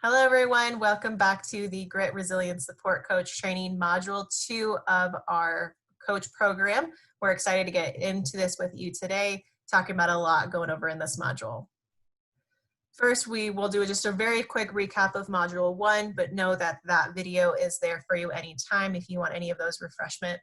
Hello, everyone. Welcome back to the Grit Resilience Support Coach Training Module 2 of our coach program. We're excited to get into this with you today, talking about a lot going over in this module. First, we will do just a very quick recap of Module 1, but know that that video is there for you anytime if you want any of those refreshment.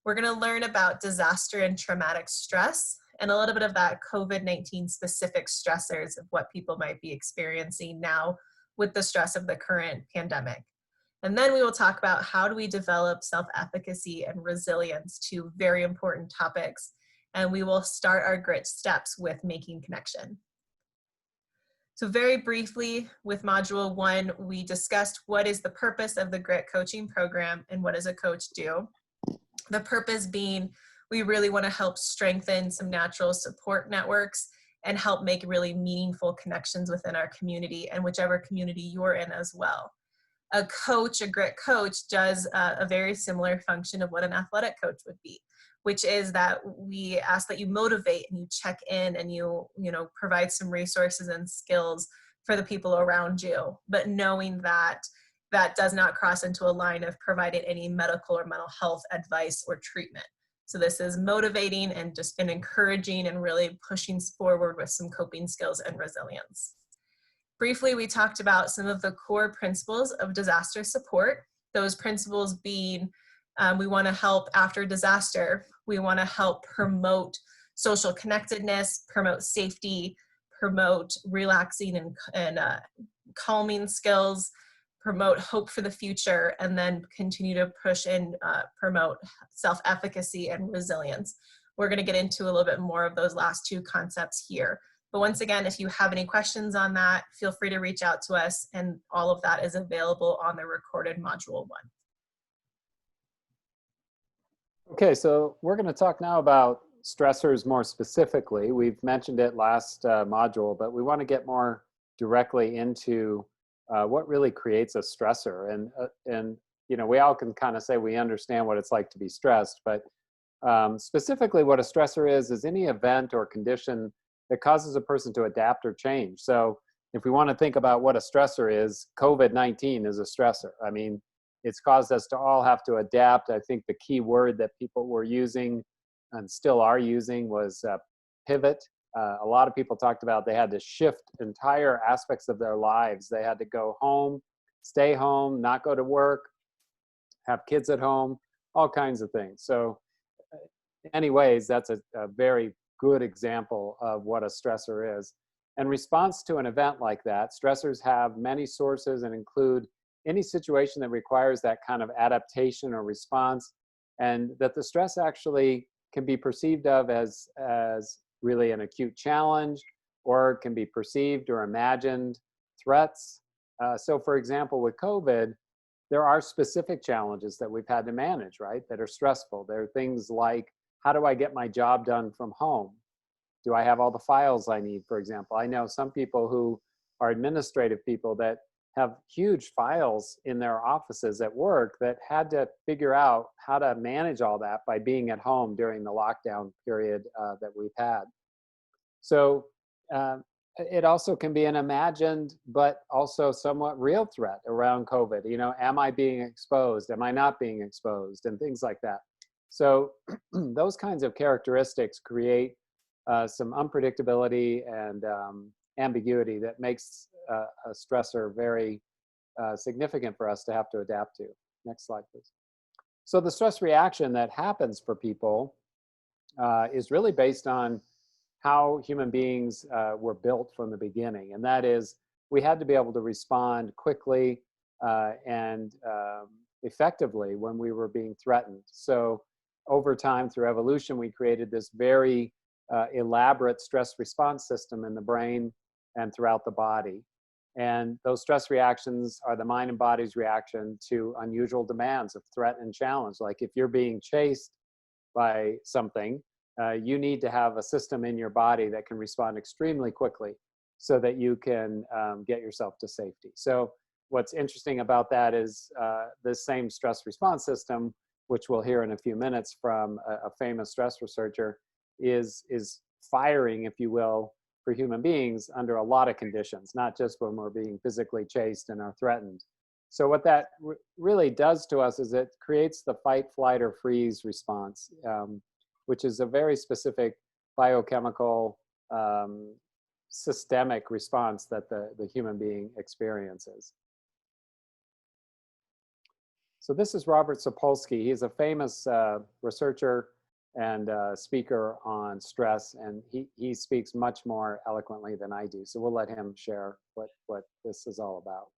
We're going to learn about disaster and traumatic stress and a little bit of that COVID-19 specific stressors of what people might be experiencing now with the stress of the current pandemic. And then we will talk about how do we develop self-efficacy and resilience, two very important topics. And we will start our grit steps with making connection. So very briefly with Module 1, we discussed what is the purpose of the grit coaching program and what does a coach do. The purpose being we really want to help strengthen some natural support networks and help make really meaningful connections within our community and whichever community you're in as well. A coach, a grit coach, does a very similar function of what an athletic coach would be, which is that we ask that you motivate and you check in and you provide some resources and skills for the people around you, but knowing that that does not cross into a line of providing any medical or mental health advice or treatment. So this is motivating and just encouraging and really pushing forward with some coping skills and resilience. Briefly, we talked about some of the core principles of disaster support. Those principles being we want to help after disaster. We want to help promote social connectedness, promote safety, promote relaxing and calming skills, promote hope for the future, and then continue to push and promote self-efficacy and resilience. We're going to get into a little bit more of those last two concepts here. But once again, if you have any questions on that, feel free to reach out to us, and all of that is available on the recorded Module 1. Okay, so we're going to talk now about stressors more specifically. We've mentioned it last module, but we want to get more directly into what really creates a stressor. And we all can kind of say we understand what it's like to be stressed, but specifically what a stressor is any event or condition that causes a person to adapt or change. So if we want to think about what a stressor is, COVID-19 is a stressor. I mean, it's caused us to all have to adapt. I think the key word that people were using and still are using was pivot. A lot of people talked about they had to shift entire aspects of their lives. They had to go home, stay home, not go to work, have kids at home, all kinds of things. So anyways, that's a very good example of what a stressor is. In response to an event like that, stressors have many sources and include any situation that requires that kind of adaptation or response, and that the stress actually can be perceived of as really an acute challenge, or can be perceived or imagined threats. So for example, with COVID, there are specific challenges that we've had to manage, right, that are stressful. There are things like, how do I get my job done from home? Do I have all the files I need, for example? I know some people who are administrative people that have huge files in their offices at work that had to figure out how to manage all that by being at home during the lockdown period that we've had. So it also can be an imagined but also somewhat real threat around COVID. Am I being exposed? Am I not being exposed? And things like that. So those kinds of characteristics create some unpredictability and ambiguity that makes a stressor very significant for us to have to adapt to. Next slide, please. So the stress reaction that happens for people is really based on how human beings were built from the beginning. And that is, we had to be able to respond quickly and effectively when we were being threatened. So over time, through evolution, we created this very elaborate stress response system in the brain and throughout the body. And those stress reactions are the mind and body's reaction to unusual demands of threat and challenge. Like if you're being chased by something, you need to have a system in your body that can respond extremely quickly so that you can get yourself to safety. So what's interesting about that is this same stress response system, which we'll hear in a few minutes from a famous stress researcher, is firing, if you will, for human beings under a lot of conditions, not just when we're being physically chased and are threatened. So what that really does to us is it creates the fight, flight, or freeze response, which is a very specific biochemical systemic response that the human being experiences. So this is Robert Sapolsky. He's a famous researcher and speaker on stress, and he speaks much more eloquently than I do. So we'll let him share what this is all about.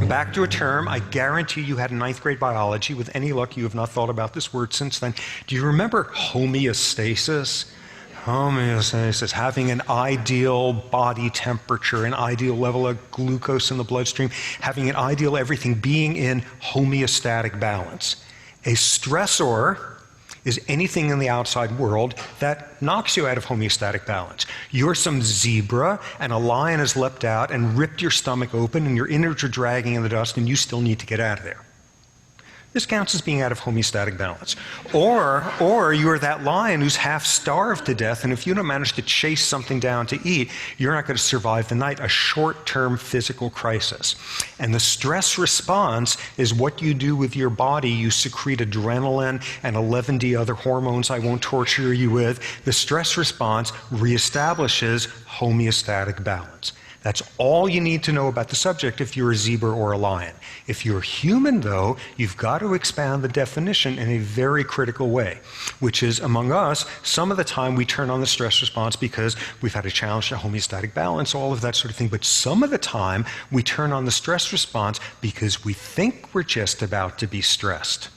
Back to a term I guarantee you had in 9th grade biology. With any luck, you have not thought about this word since then. Do you remember homeostasis? Homeostasis, having an ideal body temperature, an ideal level of glucose in the bloodstream, having an ideal everything, being in homeostatic balance. A stressor is anything in the outside world that knocks you out of homeostatic balance. You're some zebra and a lion has leapt out and ripped your stomach open and your innards are dragging in the dust and you still need to get out of there. This counts as being out of homeostatic balance. Or you're that lion who's half starved to death, and if you don't manage to chase something down to eat, you're not going to survive the night, a short-term physical crisis. And the stress response is what you do with your body. You secrete adrenaline and 11 other hormones I won't torture you with. The stress response reestablishes homeostatic balance. That's all you need to know about the subject if you're a zebra or a lion. If you're human, though, you've got to expand the definition in a very critical way, which is, among us, some of the time we turn on the stress response because we've had a challenge to homeostatic balance, all of that sort of thing. But some of the time we turn on the stress response because we think we're just about to be stressed.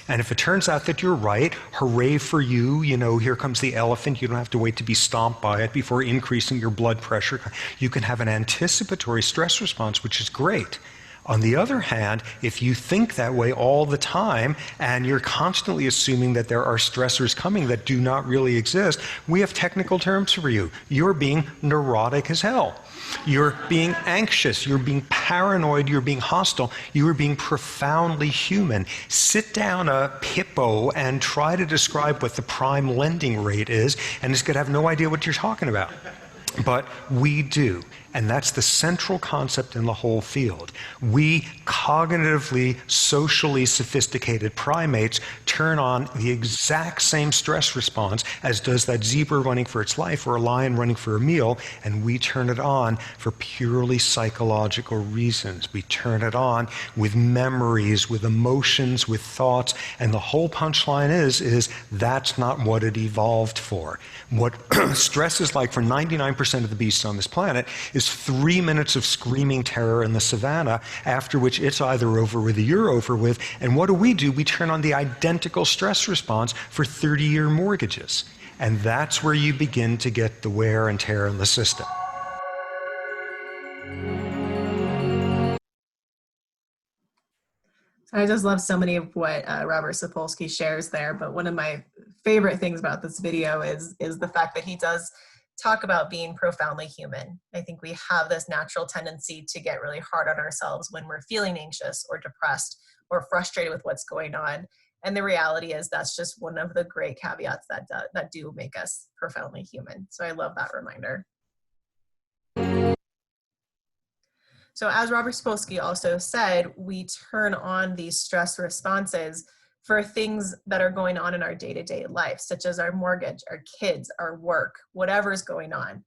And if it turns out that you're right, hooray for you, you know, here comes the elephant. You don't have to wait to be stomped by it before increasing your blood pressure. You can have an anticipatory stress response, which is great. On the other hand, if you think that way all the time and you're constantly assuming that there are stressors coming that do not really exist, we have technical terms for you. You're being neurotic as hell. You're being anxious, you're being paranoid, you're being hostile, you are being profoundly human. Sit down a hippo and try to describe what the prime lending rate is, and it's going to have no idea what you're talking about. But we do. And that's the central concept in the whole field. We cognitively, socially sophisticated primates turn on the exact same stress response as does that zebra running for its life or a lion running for a meal, and we turn it on for purely psychological reasons. We turn it on with memories, with emotions, with thoughts, and the whole punchline is that's not what it evolved for. What stress is like for 99% of the beasts on this planet is 3 minutes of screaming terror in the savannah, after which it's either over with or you're over with. And what do? We turn on the identical stress response for 30-year mortgages. And that's where you begin to get the wear and tear in the system. I just love so many of what Robert Sapolsky shares there, but one of my favorite things about this video is the fact that he does talk about being profoundly human. I think we have this natural tendency to get really hard on ourselves when we're feeling anxious or depressed or frustrated with what's going on. And the reality is that's just one of the great caveats that do make us profoundly human. So I love that reminder. So as Robert Sapolsky also said, we turn on these stress responses for things that are going on in our day-to-day life, such as our mortgage, our kids, our work, whatever's going on.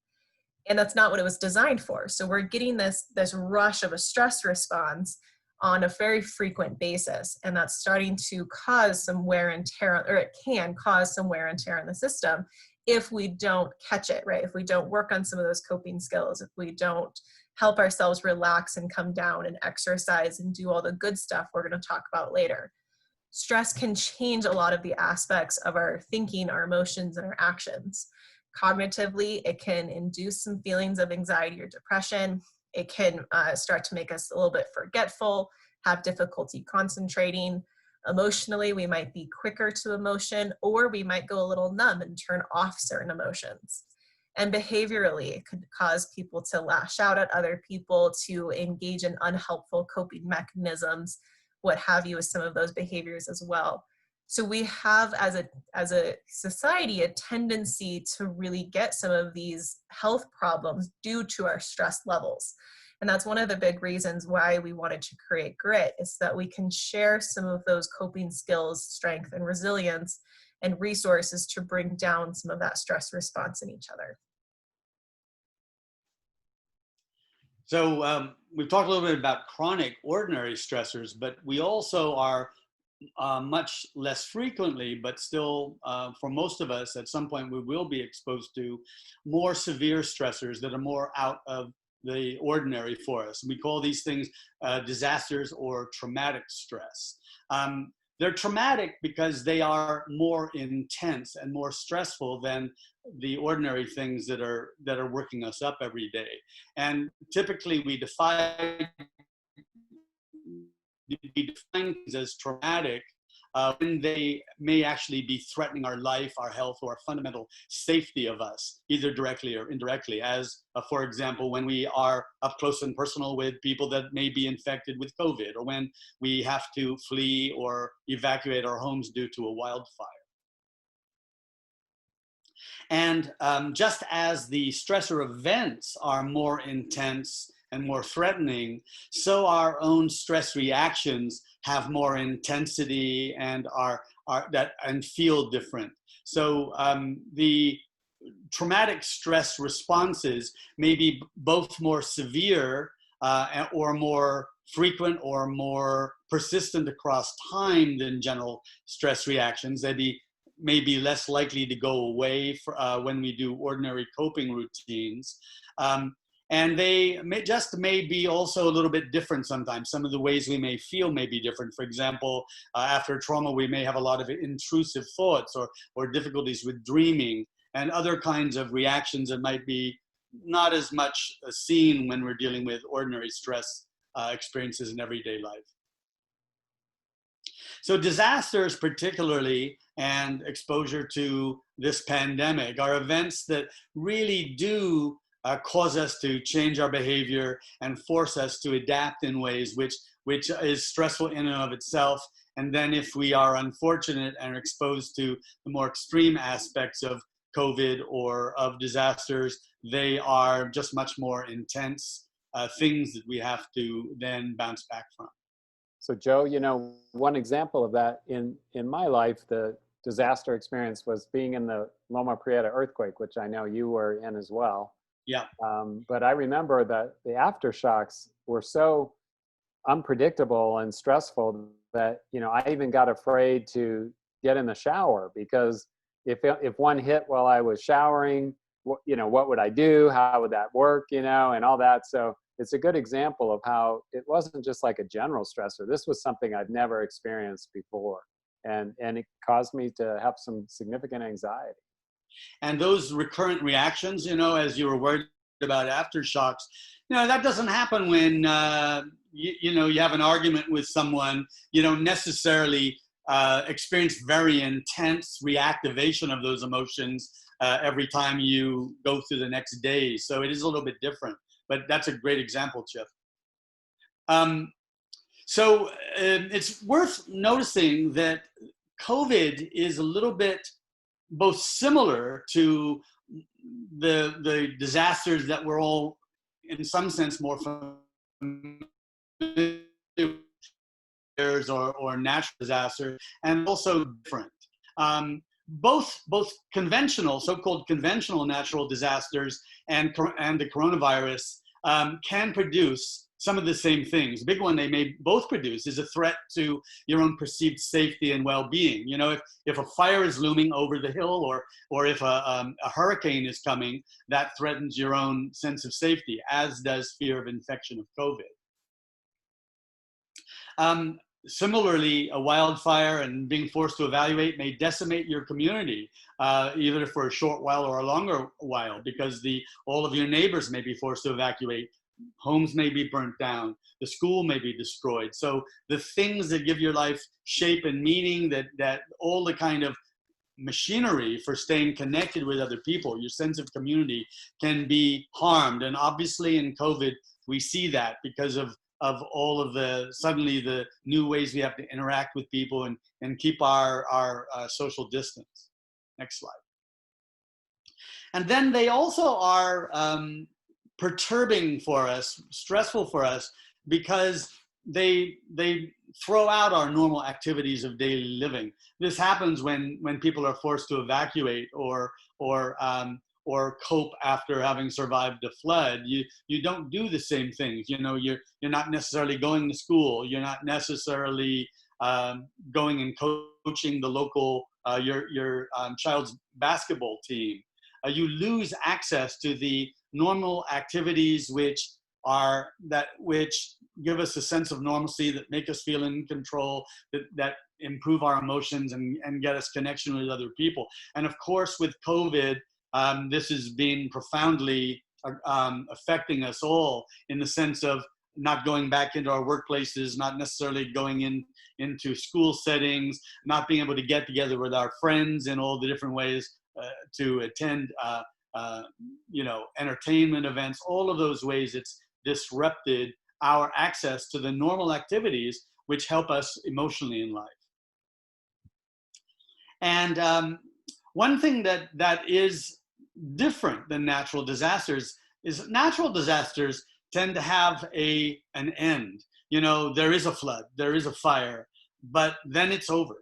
And that's not what it was designed for. So we're getting this rush of a stress response on a very frequent basis. And that's starting to cause some wear and tear, or it can cause some wear and tear in the system if we don't catch it, right? If we don't work on some of those coping skills, if we don't help ourselves relax and come down and exercise and do all the good stuff we're going to talk about later. Stress can change a lot of the aspects of our thinking, our emotions, and our actions. Cognitively, it can induce some feelings of anxiety or depression. It can start to make us a little bit forgetful, have difficulty concentrating. Emotionally, we might be quicker to emotion, or we might go a little numb and turn off certain emotions. And behaviorally, it could cause people to lash out at other people, to engage in unhelpful coping mechanisms, what have you, with some of those behaviors as well. So we have, as a society, a tendency to really get some of these health problems due to our stress levels. And that's one of the big reasons why we wanted to create Grit, is that we can share some of those coping skills, strength, and resilience, and resources to bring down some of that stress response in each other. So we've talked a little bit about chronic ordinary stressors, but we also are much less frequently, but still for most of us at some point we will be exposed to more severe stressors that are more out of the ordinary for us. We call these things disasters or traumatic stress. They're traumatic because they are more intense and more stressful than the ordinary things that are working us up every day. And typically we define things as traumatic when they may actually be threatening our life, our health, or fundamental safety of us, either directly or indirectly, as, for example, when we are up close and personal with people that may be infected with COVID, or when we have to flee or evacuate our homes due to a wildfire. And just as the stressor events are more intense and more threatening, so our own stress reactions have more intensity and and feel different. So the traumatic stress responses may be both more severe or more frequent or more persistent across time than general stress reactions. They may be less likely to go away when we do ordinary coping routines. And they may be also a little bit different sometimes. Some of the ways we may feel may be different. For example, after trauma, we may have a lot of intrusive thoughts or difficulties with dreaming and other kinds of reactions that might be not as much seen when we're dealing with ordinary stress experiences in everyday life. So disasters particularly, and exposure to this pandemic, are events that really do cause us to change our behavior and force us to adapt in ways which is stressful in and of itself. And then if we are unfortunate and are exposed to the more extreme aspects of COVID or of disasters, they are just much more intense things that we have to then bounce back from. So Joe, one example of that in my life, the disaster experience was being in the Loma Prieta earthquake, which I know you were in as well. Yeah. But I remember that the aftershocks were so unpredictable and stressful that, I even got afraid to get in the shower, because if one hit while I was showering, what would I do? How would that work? And all that. So it's a good example of how it wasn't just like a general stressor. This was something I'd never experienced before. And it caused me to have some significant anxiety. And those recurrent reactions, as you were worried about aftershocks, that doesn't happen when, you have an argument with someone. You don't necessarily experience very intense reactivation of those emotions every time you go through the next day. So it is a little bit different, but that's a great example, Chip. So it's worth noticing that COVID is a little bit both similar to the disasters that we're all, in some sense, more familiar with, or natural disasters, and also different. Both conventional, so-called conventional natural disasters and the coronavirus can produce some of the same things. The big one they may both produce is a threat to your own perceived safety and well-being. If a fire is looming over the hill, or if a hurricane is coming, that threatens your own sense of safety, as does fear of infection of COVID. Similarly, a wildfire and being forced to evacuate may decimate your community, either for a short while or a longer while, because all of your neighbors may be forced to evacuate homes may be burnt down, the school may be destroyed. So the things that give your life shape and meaning, that all the kind of machinery for staying connected with other people, your sense of community, can be harmed. And obviously in COVID, we see that because of all of suddenly the new ways we have to interact with people and keep our social distance. Next slide. And then they also are perturbing for us, stressful for us, because they throw out our normal activities of daily living. This happens when people are forced to evacuate or cope after having survived a flood. You don't do the same things. You know, you're not necessarily going to school. You're not necessarily going and coaching the local your child's basketball team. You lose access to the normal activities which give us a sense of normalcy, that make us feel in control, that improve our emotions and get us connection with other people. And of course, with COVID, this has been profoundly affecting us all, in the sense of not going back into our workplaces, not necessarily going into school settings, not being able to get together with our friends in all the different ways to attend entertainment events. All of those ways it's disrupted our access to the normal activities which help us emotionally in life. And one thing that is different than natural disasters is natural disasters tend to have an end. You know, there is a flood, there is a fire, but then it's over.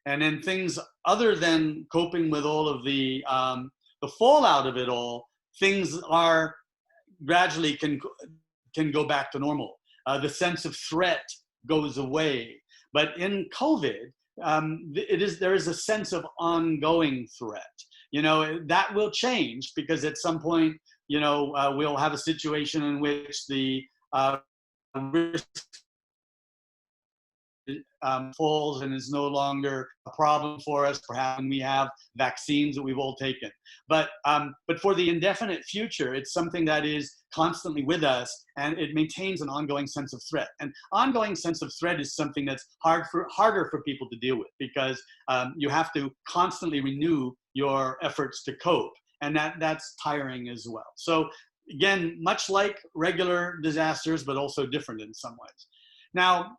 And then things other than coping with all of the fallout of it all, things are gradually can go back to normal. The sense of threat goes away. But in COVID, there is a sense of ongoing threat. You know, that will change, because at some point, you know, we'll have a situation in which the risk falls and is no longer a problem for us, perhaps when we have vaccines that we've all taken. But for the indefinite future, it's something that is constantly with us, and it maintains an ongoing sense of threat. And ongoing sense of threat is something that's harder for people to deal with, because you have to constantly renew your efforts to cope, and that's tiring as well. So again, much like regular disasters, but also different in some ways. Now,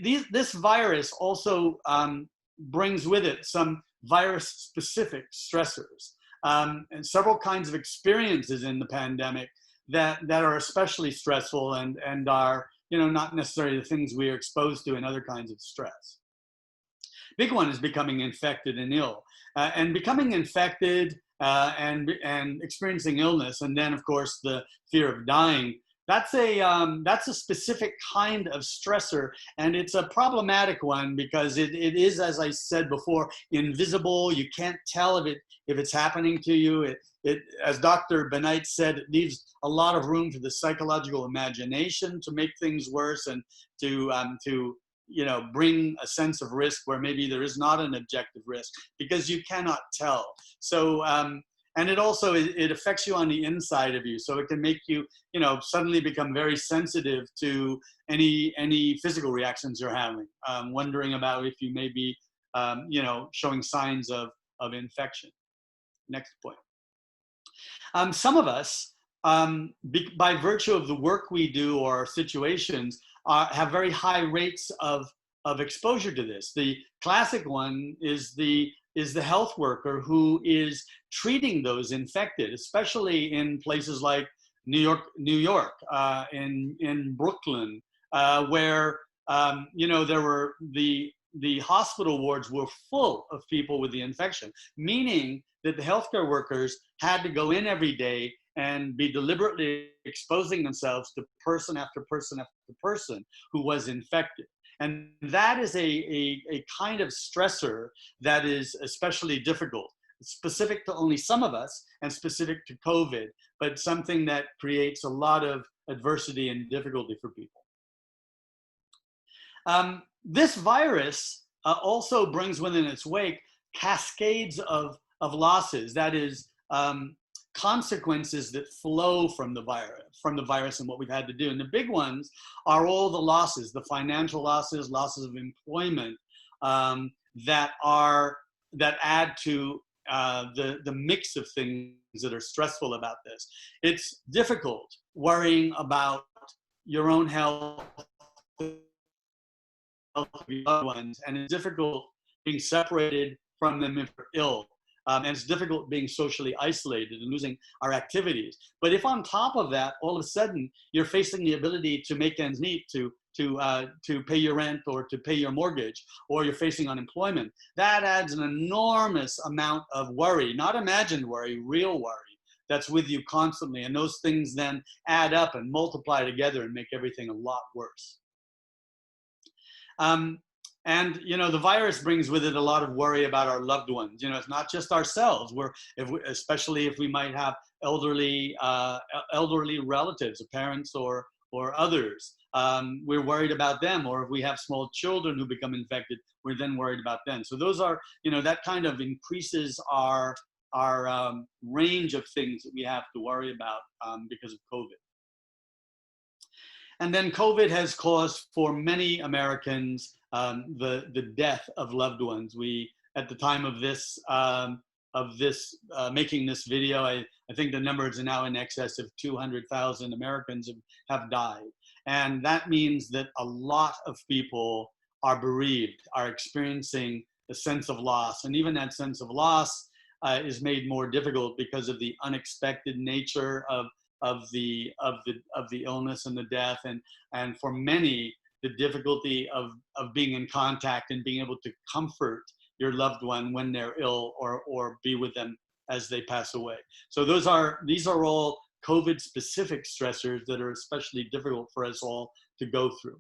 this virus also brings with it some virus-specific stressors, and several kinds of experiences in the pandemic that are especially stressful and are, you know, not necessarily the things we are exposed to in other kinds of stress. Big one is becoming infected and ill, and becoming infected and experiencing illness, and then of course the fear of dying. That's a specific kind of stressor, and it's a problematic one, because it is, as I said before, invisible. You can't tell if it's happening to you. It, as Dr. Benight said, it leaves a lot of room for the psychological imagination to make things worse, and to you know, bring a sense of risk where maybe there is not an objective risk, because you cannot tell. So and it also, it affects you on the inside of you. So it can make you, you know, suddenly become very sensitive to any physical reactions you're having, wondering about if you may be, you know, showing signs of infection. Next point. Some of us, by virtue of the work we do or situations, have very high rates of exposure to this. The classic one is the health worker who is treating those infected, especially in places like New York, in Brooklyn, where you know, there were the hospital wards were full of people with the infection, meaning that the healthcare workers had to go in every day and be deliberately exposing themselves to person after person after person who was infected. And that is a kind of stressor that is especially difficult. It's specific to only some of us and specific to COVID, but something that creates a lot of adversity and difficulty for people. This virus also brings within its wake cascades of losses. That is, consequences that flow from the virus and what we've had to do. And the big ones are all the losses, the financial losses, losses of employment, that add to the mix of things that are stressful about this. It's difficult worrying about your own health of your loved ones, and it's difficult being separated from them if you're ill. And it's difficult being socially isolated and losing our activities. But if on top of that, all of a sudden, you're facing the ability to make ends meet, to pay your rent or to pay your mortgage, or you're facing unemployment, that adds an enormous amount of worry, not imagined worry, real worry, that's with you constantly. And those things then add up and multiply together and make everything a lot worse. And the virus brings with it a lot of worry about our loved ones. It's not just ourselves. Especially if we might have elderly relatives, parents or others. We're worried about them. Or if we have small children who become infected, we're then worried about them. So those are, that kind of increases our range of things that we have to worry about because of COVID. And then COVID has caused for many Americans the death of loved ones. We, at the time of this making this video, I think the numbers are now in excess of 200,000 Americans have died. And that means that a lot of people are bereaved, are experiencing a sense of loss. And even that sense of loss is made more difficult because of the unexpected nature of the illness and the death, and for many, the difficulty of being in contact and being able to comfort your loved one when they're ill or be with them as they pass away. So these are all COVID specific stressors that are especially difficult for us all to go through.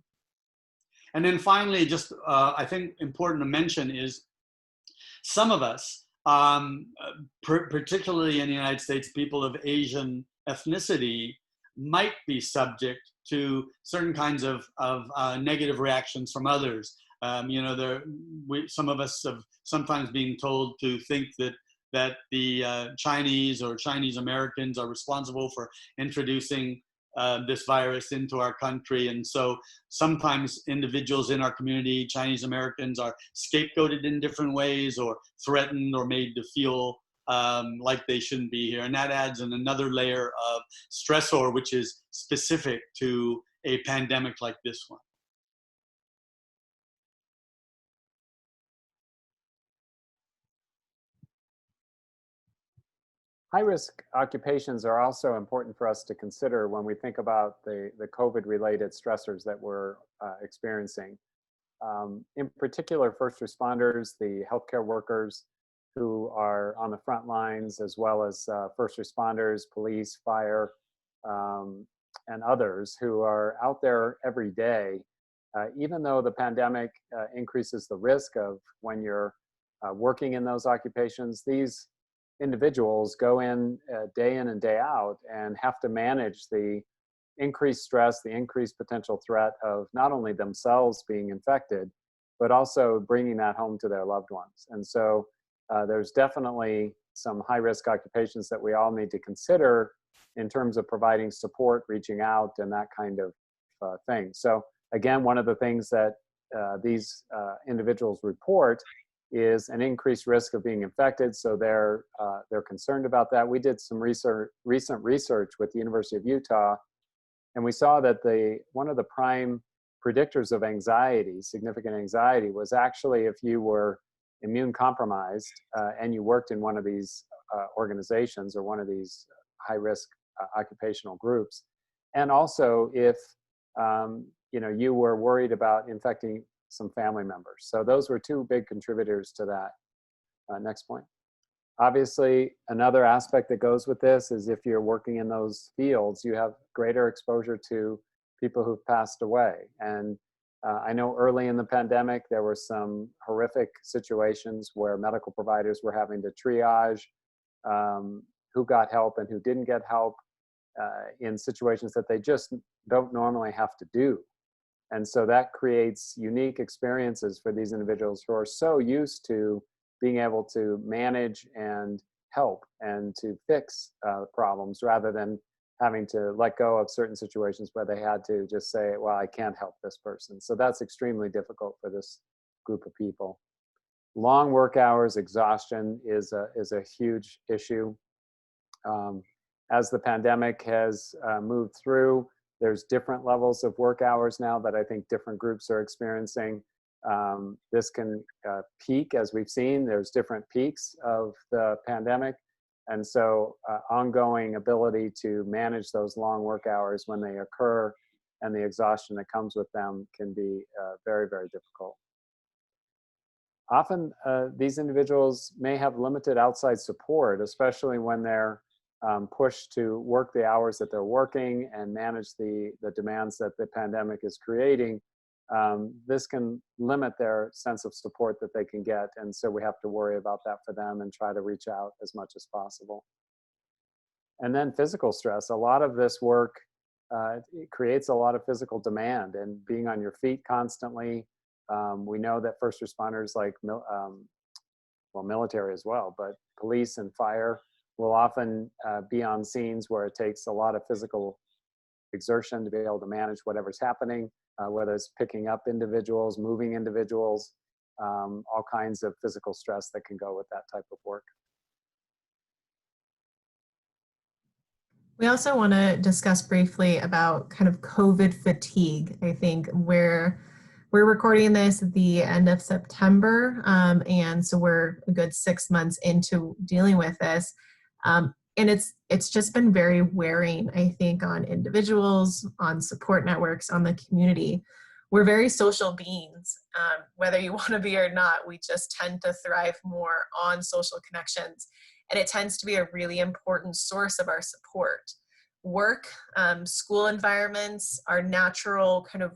And then finally, just I think important to mention is some of us, particularly in the United States, people of Asian ethnicity, might be subject to certain kinds of negative reactions from others. Some of us have sometimes been told to think that the Chinese or Chinese Americans are responsible for introducing this virus into our country. And so sometimes individuals in our community, Chinese Americans, are scapegoated in different ways or threatened or made to feel like they shouldn't be here. And that adds another layer of stressor, which is specific to a pandemic like this one. High-risk occupations are also important for us to consider when we think about the COVID-related stressors that we're experiencing. In particular, first responders, the healthcare workers who are on the front lines, as well as first responders, police, fire, and others who are out there every day. Even though the pandemic increases the risk of when you're working in those occupations, these individuals go in and day out and have to manage the increased stress, the increased potential threat of not only themselves being infected, but also bringing that home to their loved ones. And so there's definitely some high-risk occupations that we all need to consider in terms of providing support, reaching out, and that kind of thing. So again, one of the things that these individuals report is an increased risk of being infected, so they're concerned about that. We did some recent research with the University of Utah, and we saw that one of the prime predictors of anxiety, significant anxiety, was actually if you were immune compromised and you worked in one of these organizations or one of these high-risk occupational groups, and also if you were worried about infecting some family members. So those were two big contributors to that. Next point. Obviously, another aspect that goes with this is if you're working in those fields, you have greater exposure to people who've passed away. And I know early in the pandemic, there were some horrific situations where medical providers were having to triage who got help and who didn't get help in situations that they just don't normally have to do. And so that creates unique experiences for these individuals who are so used to being able to manage and help and to fix problems rather than having to let go of certain situations where they had to just say, well, I can't help this person. So that's extremely difficult for this group of people. Long work hours, exhaustion is a huge issue. As the pandemic has moved through, there's different levels of work hours now that I think different groups are experiencing. This can peak, as we've seen. There's different peaks of the pandemic. And so ongoing ability to manage those long work hours when they occur and the exhaustion that comes with them can be very, very difficult. Often these individuals may have limited outside support, especially when they're pushed to work the hours that they're working and manage the demands that the pandemic is creating. This can limit their sense of support that they can get. And so we have to worry about that for them and try to reach out as much as possible. And then physical stress. A lot of this work it creates a lot of physical demand and being on your feet constantly. We know that first responders like, military as well, but police and fire will often be on scenes where it takes a lot of physical exertion to be able to manage whatever's happening, whether it's picking up individuals, moving individuals, all kinds of physical stress that can go with that type of work. We also want to discuss briefly about kind of COVID fatigue. I think we're recording this at the end of September, and so we're a good 6 months into dealing with this. And it's just been very wearing, I think, on individuals, on support networks, on the community. We're very social beings, whether you want to be or not. We just tend to thrive more on social connections, and it tends to be a really important source of our support. Work, school environments, our natural kind of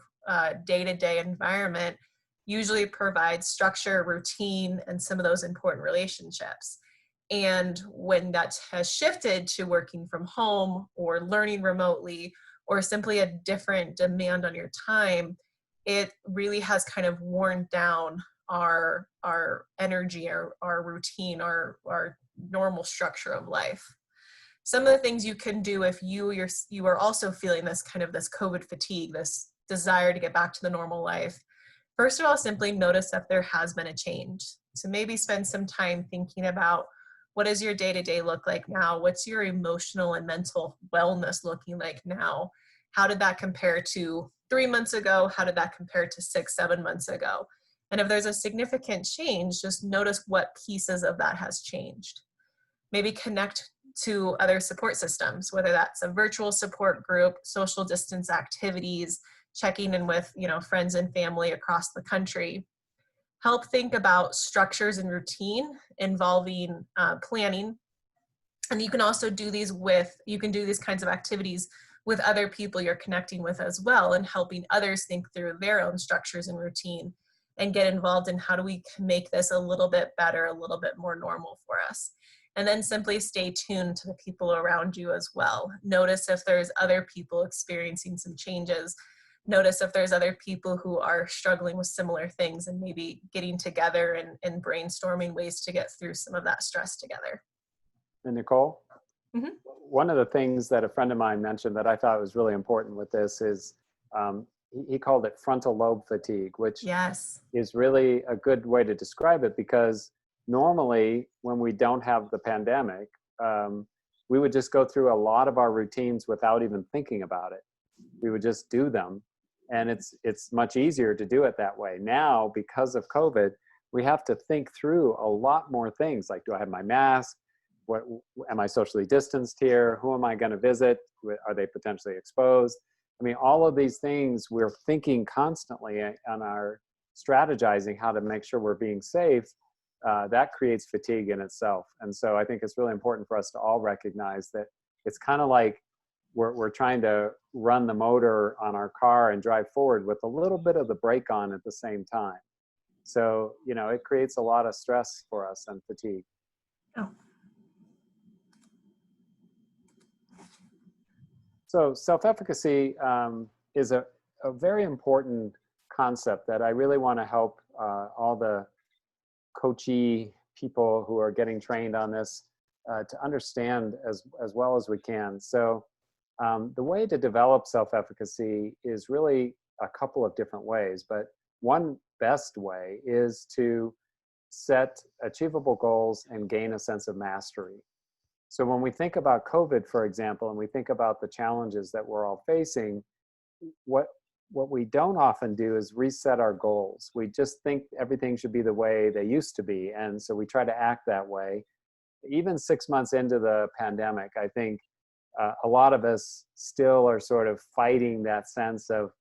day-to-day environment usually provides structure, routine, and some of those important relationships. And when that has shifted to working from home or learning remotely or simply a different demand on your time, it really has kind of worn down our energy, our routine, our normal structure of life. Some of the things you can do if you are also feeling this kind of this COVID fatigue, this desire to get back to the normal life. First of all, simply notice if there has been a change. So maybe spend some time thinking about, what does your day-to-day look like now? What's your emotional and mental wellness looking like now? How did that compare to 3 months ago? How did that compare to 6, 7 months ago? And if there's a significant change, just notice what pieces of that has changed. Maybe connect to other support systems, whether that's a virtual support group, social distance activities, checking in with, friends and family across the country. Help think about structures and routine involving planning. And you can also do these kinds of activities with other people you're connecting with as well, and helping others think through their own structures and routine and get involved in how do we make this a little bit better, a little bit more normal for us. And then simply stay tuned to the people around you as well. Notice if there's other people experiencing some changes. Notice if there's other people who are struggling with similar things, and maybe getting together and brainstorming ways to get through some of that stress together. And Nicole, Mm-hmm. One of the things that a friend of mine mentioned that I thought was really important with this is he called it frontal lobe fatigue, which Yes. is really a good way to describe it, because normally when we don't have the pandemic, we would just go through a lot of our routines without even thinking about it. We would just do them. And it's much easier to do it that way. Now, because of COVID, we have to think through a lot more things, like, do I have my mask? What, am I socially distanced here? Who am I going to visit? Are they potentially exposed? I mean, all of these things we're thinking constantly on our strategizing how to make sure we're being safe. That creates fatigue in itself. And so I think it's really important for us to all recognize that it's kind of like we're trying to run the motor on our car and drive forward with a little bit of the brake on at the same time. So, it creates a lot of stress for us and fatigue. Oh. So self-efficacy is a very important concept that I really want to help all the coachee people who are getting trained on this to understand as well as we can. So the way to develop self-efficacy is really a couple of different ways, but one best way is to set achievable goals and gain a sense of mastery. So when we think about COVID, for example, and we think about the challenges that we're all facing, what we don't often do is reset our goals. We just think everything should be the way they used to be, and so we try to act that way. Even 6 months into the pandemic, I think a lot of us still are sort of fighting that sense of,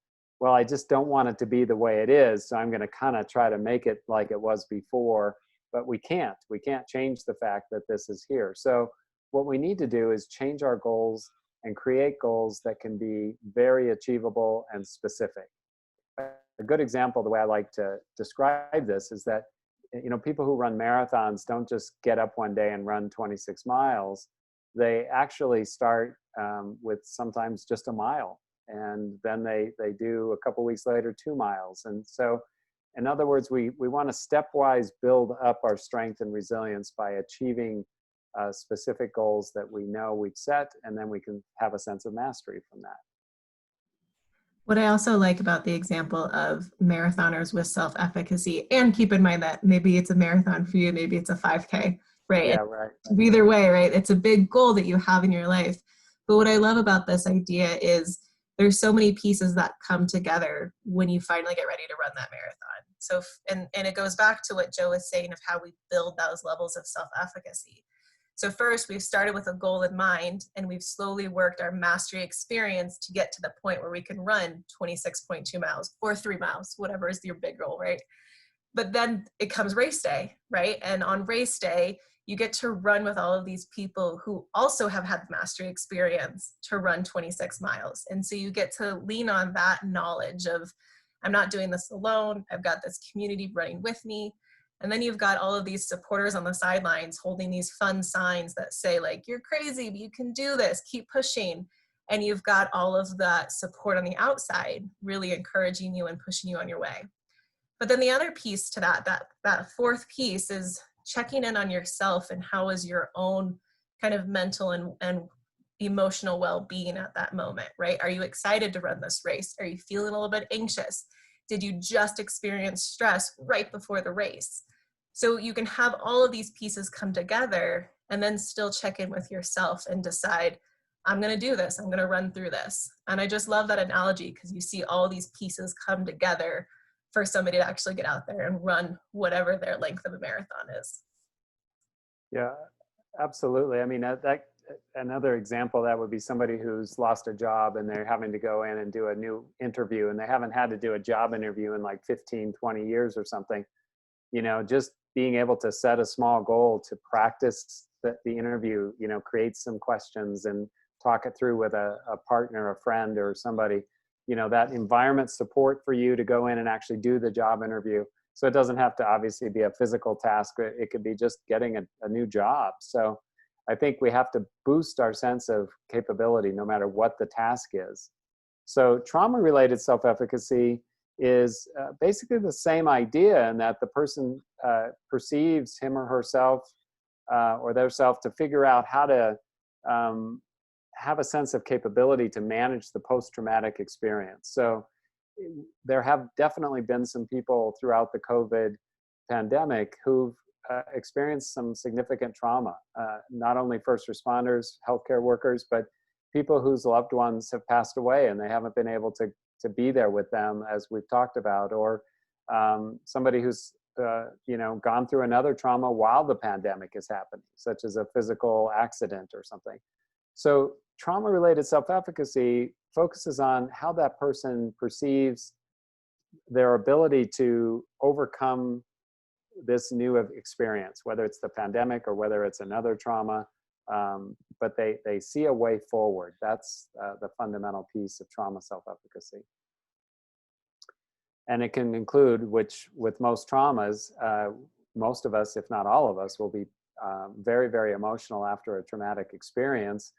well, I just don't want it to be the way it is, so I'm going to kind of try to make it like it was before, but we can't. We can't change the fact that this is here. So what we need to do is change our goals and create goals that can be very achievable and specific. A good example, the way I like to describe this, is that people who run marathons don't just get up one day and run 26 miles. They actually start with sometimes just a mile, and then they do a couple weeks later 2 miles. And so, in other words, we want to stepwise build up our strength and resilience by achieving specific goals that we know we've set, and then we can have a sense of mastery from that. What I also like about the example of marathoners with self-efficacy, and keep in mind that maybe it's a marathon for you, maybe it's a 5K, right? Yeah, right. Either way, right? It's a big goal that you have in your life. But what I love about this idea is there's so many pieces that come together when you finally get ready to run that marathon. So, and it goes back to what Joe was saying of how we build those levels of self-efficacy. So first, we've started with a goal in mind, and we've slowly worked our mastery experience to get to the point where we can run 26.2 miles or 3 miles, whatever is your big goal, right? But then it comes race day, right? And on race day, you get to run with all of these people who also have had the mastery experience to run 26 miles. And so you get to lean on that knowledge of, I'm not doing this alone. I've got this community running with me. And then you've got all of these supporters on the sidelines holding these fun signs that say, like, you're crazy, but you can do this, keep pushing. And you've got all of that support on the outside, really encouraging you and pushing you on your way. But then the other piece to that fourth piece is checking in on yourself and how is your own kind of mental and emotional well-being at that moment, right? Are you excited to run this race? Are you feeling a little bit anxious? Did you just experience stress right before the race? So you can have all of these pieces come together and then still check in with yourself and decide, I'm going to do this. I'm going to run through this. And I just love that analogy because you see all these pieces come together for somebody to actually get out there and run whatever their length of a marathon is. Yeah, absolutely. I mean, that another example that would be somebody who's lost a job and they're having to go in and do a new interview, and they haven't had to do a job interview in like 15, 20 years or something. Just being able to set a small goal to practice the interview, create some questions and talk it through with a partner, a friend, or somebody, that environment support for you to go in and actually do the job interview. So it doesn't have to obviously be a physical task. It could be just getting a new job. So I think we have to boost our sense of capability no matter what the task is. So trauma-related self-efficacy is basically the same idea, in that the person perceives him or herself or their self to figure out how to have a sense of capability to manage the post-traumatic experience. So there have definitely been some people throughout the COVID pandemic who've experienced some significant trauma, not only first responders, healthcare workers, but people whose loved ones have passed away and they haven't been able to be there with them, as we've talked about, or somebody who's gone through another trauma while the pandemic is happening, such as a physical accident or something. So trauma-related self-efficacy focuses on how that person perceives their ability to overcome this new experience, whether it's the pandemic or whether it's another trauma, but they see a way forward. That's the fundamental piece of trauma self-efficacy. And it can include, which with most traumas, most of us, if not all of us, will be very, very emotional after a traumatic experience.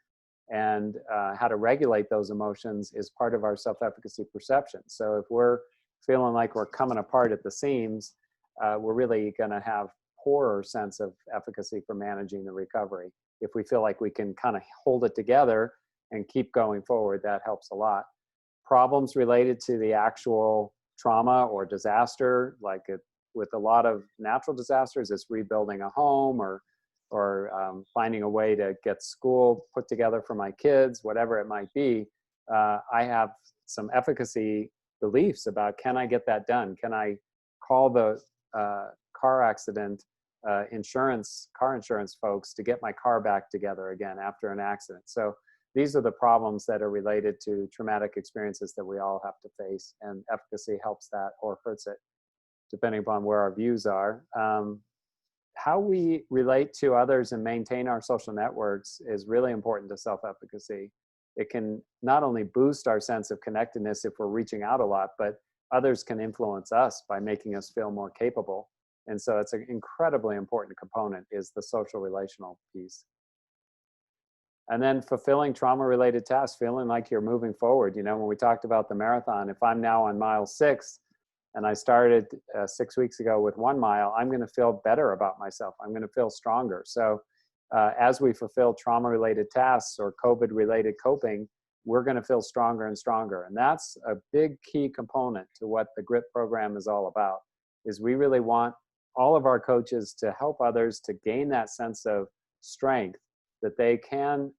And how to regulate those emotions is part of our self-efficacy perception. So if we're feeling like we're coming apart at the seams, we're really going to have poorer sense of efficacy for managing the recovery. if we feel like we can kind of hold it together and keep going forward, that helps a lot. Problems related to the actual trauma or disaster, like with a lot of natural disasters, it's rebuilding a home or finding a way to get school put together for my kids, whatever it might be. I have some efficacy beliefs about, can I get that done? Can I call the car accident car insurance folks to get my car back together again after an accident? So these are the problems that are related to traumatic experiences that we all have to face, and efficacy helps that or hurts it, depending upon where our views are. How we relate to others and maintain our social networks is really important to self-efficacy. It can not only boost our sense of connectedness if we're reaching out a lot, but others can influence us by making us feel more capable. And so it's an incredibly important component, is the social relational piece. And then fulfilling trauma-related tasks, feeling like you're moving forward. You know, when we talked about the marathon, if I'm now on mile 6 and I started 6 weeks ago with 1 mile, I'm going to feel better about myself. I'm going to feel stronger. So as we fulfill trauma-related tasks or COVID-related coping, we're going to feel stronger and stronger. And that's a big key component to what the GRIT program is all about, is we really want all of our coaches to help others to gain that sense of strength, that they can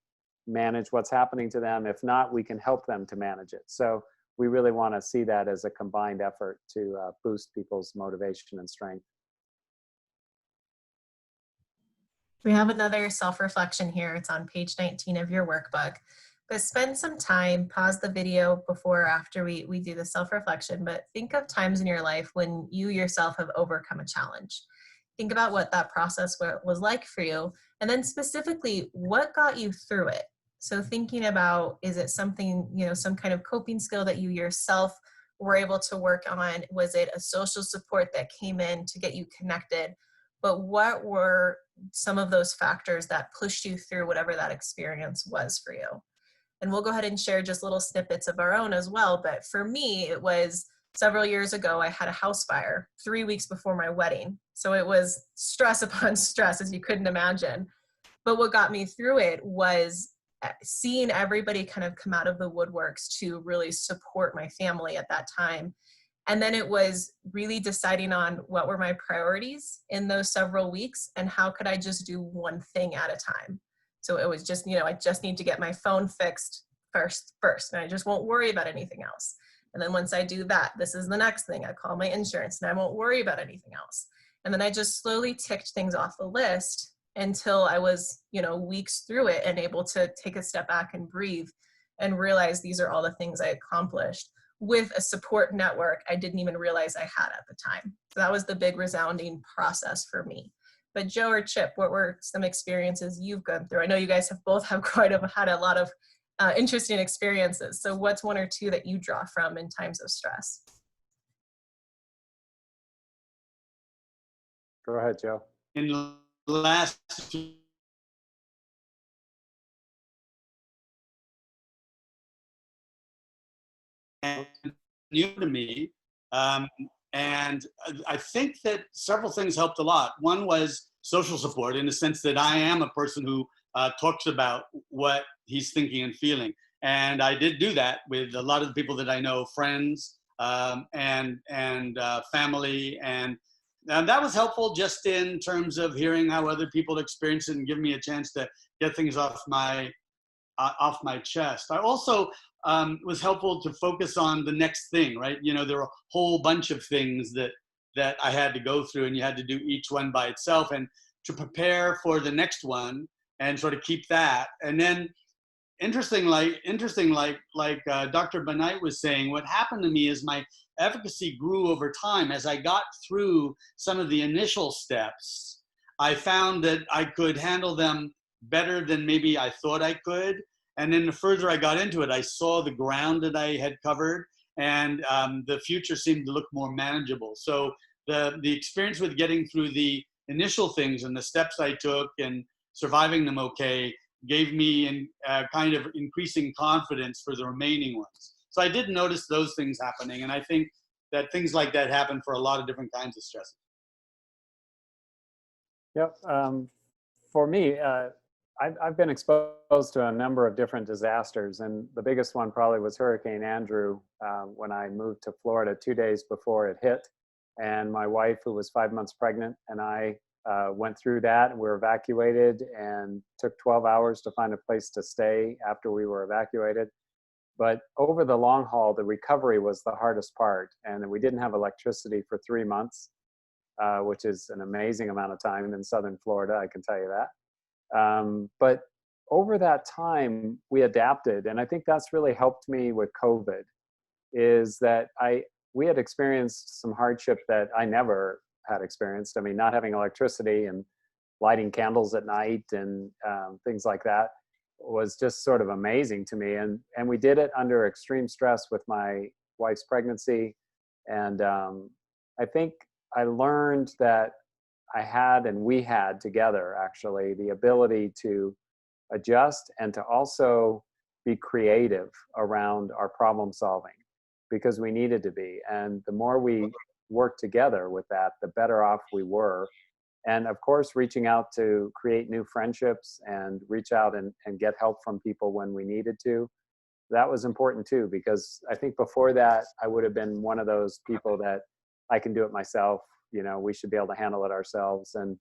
manage what's happening to them. If not, we can help them to manage it. So we really want to see that as a combined effort to boost people's motivation and strength. We have another self-reflection here. It's on page 19 of your workbook. But spend some time, pause the video before or after we do the self-reflection, but think of times in your life when you yourself have overcome a challenge. Think about what that process was like for you, and then specifically, what got you through it? So thinking about, is it something, you know, some kind of coping skill that you yourself were able to work on? Was it a social support that came in to get you connected? But what were some of those factors that pushed you through whatever that experience was for you? And we'll go ahead and share just little snippets of our own as well. But for me, it was several years ago, I had a house fire 3 weeks before my wedding. So it was stress upon stress, as you couldn't imagine. But what got me through it was seeing everybody kind of come out of the woodworks to really support my family at that time. And then it was really deciding on what were my priorities in those several weeks and how could I just do one thing at a time. So it was just, you know, I just need to get my phone fixed first, and I just won't worry about anything else. And then once I do that, this is the next thing. I call my insurance and I won't worry about anything else. And then I just slowly ticked things off the list until I was, you know, weeks through it and able to take a step back and breathe and realize these are all the things I accomplished with a support network I didn't even realize I had at the time. So that was the big resounding process for me. But Joe or Chip, what were some experiences you've gone through? I know you guys have both had a lot of interesting experiences. So what's one or two that you draw from in times of stress? Go ahead, Joe. In the last new to me, and I think that several things helped a lot. One was social support, in the sense that I am a person who talks about what he's thinking and feeling. And I did do that with a lot of the people that I know, friends and family. And that was helpful just in terms of hearing how other people experience it and giving me a chance to get things off my chest. I also was helpful to focus on the next thing, right? You know, there were a whole bunch of things that I had to go through, and you had to do each one by itself, and to prepare for the next one and sort of keep that. And then interesting, like Dr. Benight was saying, what happened to me is my efficacy grew over time. As I got through some of the initial steps, I found that I could handle them better than maybe I thought I could. And then the further I got into it, I saw the ground that I had covered, and the future seemed to look more manageable. So the experience with getting through the initial things and the steps I took and surviving them okay gave me kind of increasing confidence for the remaining ones. So I did notice those things happening, and I think that things like that happen for a lot of different kinds of stress. Yep. For me, I've been exposed to a number of different disasters, and the biggest one probably was Hurricane Andrew when I moved to Florida 2 days before it hit. And my wife, who was 5 months pregnant, and I went through that, and we were evacuated, and took 12 hours to find a place to stay after we were evacuated. But over the long haul, the recovery was the hardest part, and we didn't have electricity for 3 months, which is an amazing amount of time in southern Florida, I can tell you that. But over that time, we adapted, and I think that's really helped me with COVID. Is that we had experienced some hardship that I never had experienced. I mean, not having electricity and lighting candles at night and things like that was just sort of amazing to me. And we did it under extreme stress with my wife's pregnancy, and I think I learned that I had, and we had together actually, the ability to adjust and to also be creative around our problem solving, because we needed to be. And the more we worked together with that, the better off we were. And of course, reaching out to create new friendships and reach out and get help from people when we needed to. That was important too, because I think before that, I would have been one of those people that I can do it myself. We should be able to handle it ourselves. And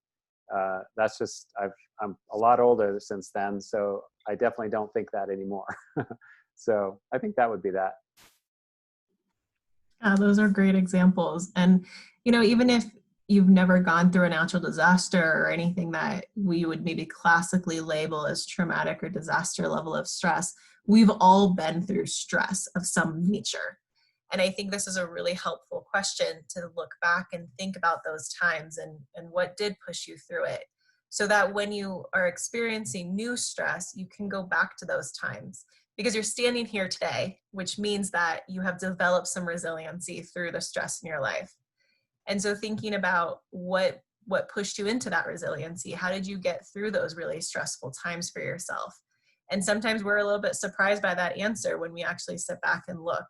that's just, I'm a lot older since then, so I definitely don't think that anymore. So I think that would be that. Those are great examples. And, even if you've never gone through a natural disaster or anything that we would maybe classically label as traumatic or disaster level of stress, we've all been through stress of some nature. And I think this is a really helpful question to look back and think about those times and what did push you through it, so that when you are experiencing new stress, you can go back to those times, because you're standing here today, which means that you have developed some resiliency through the stress in your life. And so thinking about what pushed you into that resiliency, how did you get through those really stressful times for yourself? And sometimes we're a little bit surprised by that answer when we actually sit back and look.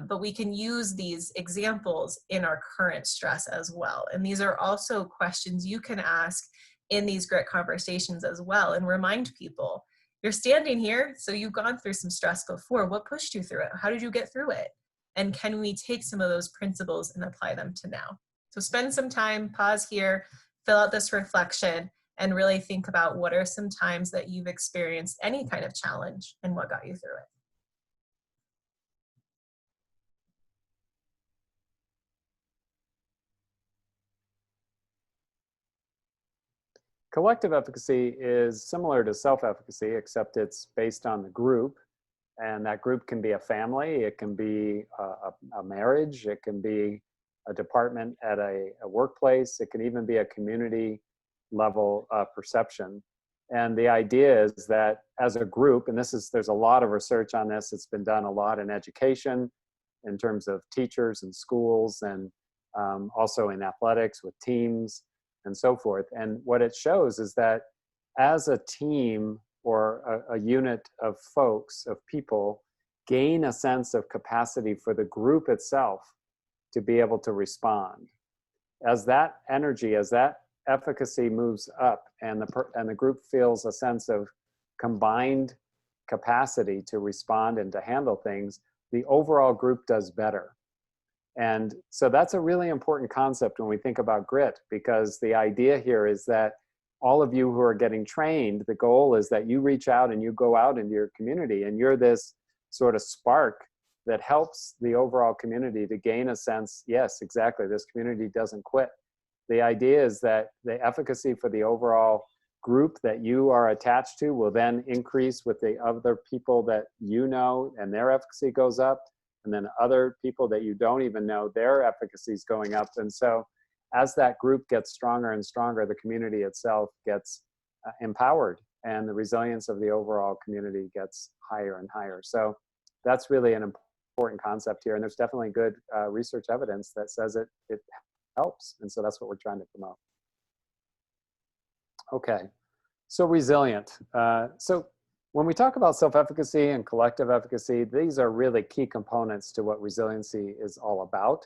But we can use these examples in our current stress as well. And these are also questions you can ask in these grit conversations as well, and remind people, you're standing here, so you've gone through some stress before. What pushed you through it? How did you get through it? And can we take some of those principles and apply them to now? So spend some time, pause here, fill out this reflection, and really think about what are some times that you've experienced any kind of challenge and what got you through it. Collective efficacy is similar to self-efficacy, except it's based on the group. And that group can be a family, it can be a marriage, it can be a department at a workplace, it can even be a community level perception. And the idea is that as a group, and there's a lot of research on this, it's been done a lot in education in terms of teachers and schools, and also in athletics with teams and so forth. And what it shows is that as a team or a unit of folks, of people, gain a sense of capacity for the group itself to be able to respond. As that energy, as that efficacy moves up, and the group feels a sense of combined capacity to respond and to handle things, the overall group does better. And so that's a really important concept when we think about grit, because the idea here is that all of you who are getting trained, the goal is that you reach out and you go out into your community, and you're this sort of spark that helps the overall community to gain a sense, yes, exactly, this community doesn't quit. The idea is that the efficacy for the overall group that you are attached to will then increase with the other people that you know, and their efficacy goes up. And then other people that you don't even know, their efficacy is going up. And so as that group gets stronger and stronger, the community itself gets empowered, and the resilience of the overall community gets higher and higher. So that's really an important concept here. And there's definitely good research evidence that says it helps. And so that's what we're trying to promote. Okay, so resilient. So when we talk about self-efficacy and collective efficacy, these are really key components to what resiliency is all about.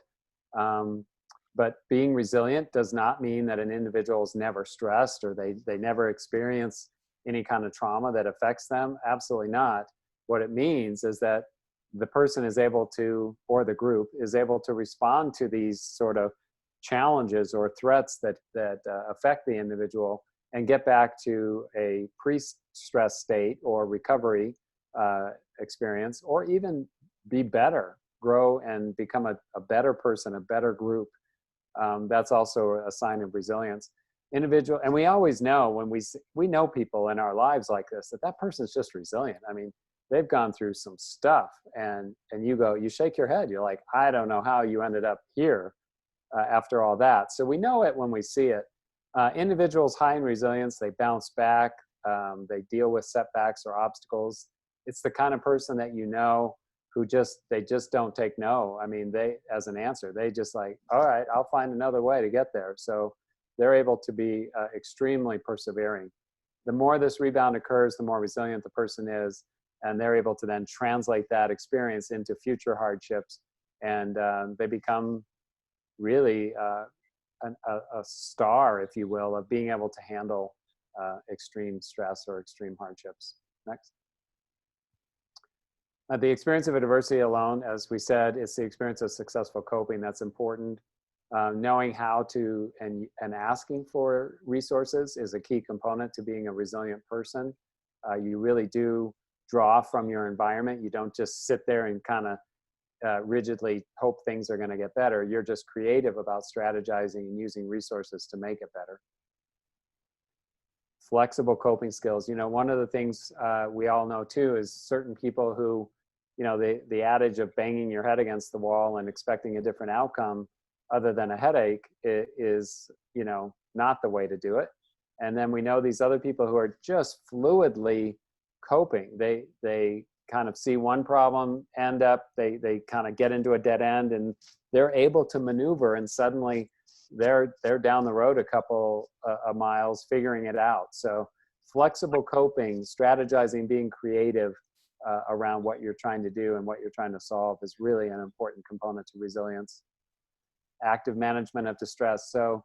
But being resilient does not mean that an individual is never stressed, or they never experience any kind of trauma that affects them? Absolutely not. What it means is that the person is able to, or the group is able to respond to these sort of challenges or threats that affect the individual and get back to a pre-stress state or recovery experience, or even be better, grow and become a better person, a better group. That's also a sign of resilience. Individual, and we always know when we know people in our lives like this, that person's just resilient. I mean, they've gone through some stuff, and you shake your head. You're like, I don't know how you ended up here after all that. So we know it when we see it. Individuals high in resilience, they bounce back, they deal with setbacks or obstacles. It's the kind of person that who they just don't take no. I mean, they, as an answer, they just like, all right, I'll find another way to get there. So they're able to be extremely persevering. The more this rebound occurs, the more resilient the person is, and they're able to then translate that experience into future hardships, and they become really a star, if you will, of being able to handle extreme stress or extreme hardships. Next. The experience of adversity alone, as we said, is the experience of successful coping. That's important. Knowing how to and asking for resources is a key component to being a resilient person. You really do draw from your environment. You don't just sit there and kind of rigidly hope things are going to get better. You're just creative about strategizing and using resources to make it better. Flexible coping skills. One of the things we all know too is certain people who, the adage of banging your head against the wall and expecting a different outcome other than a headache is, not the way to do it. And then we know these other people who are just fluidly coping. They kind of see one problem, they kind of get into a dead end, and they're able to maneuver, and suddenly they're down the road a couple of miles figuring it out. So flexible coping, strategizing, being creative around what you're trying to do and what you're trying to solve is really an important component to resilience. Active management of distress. So,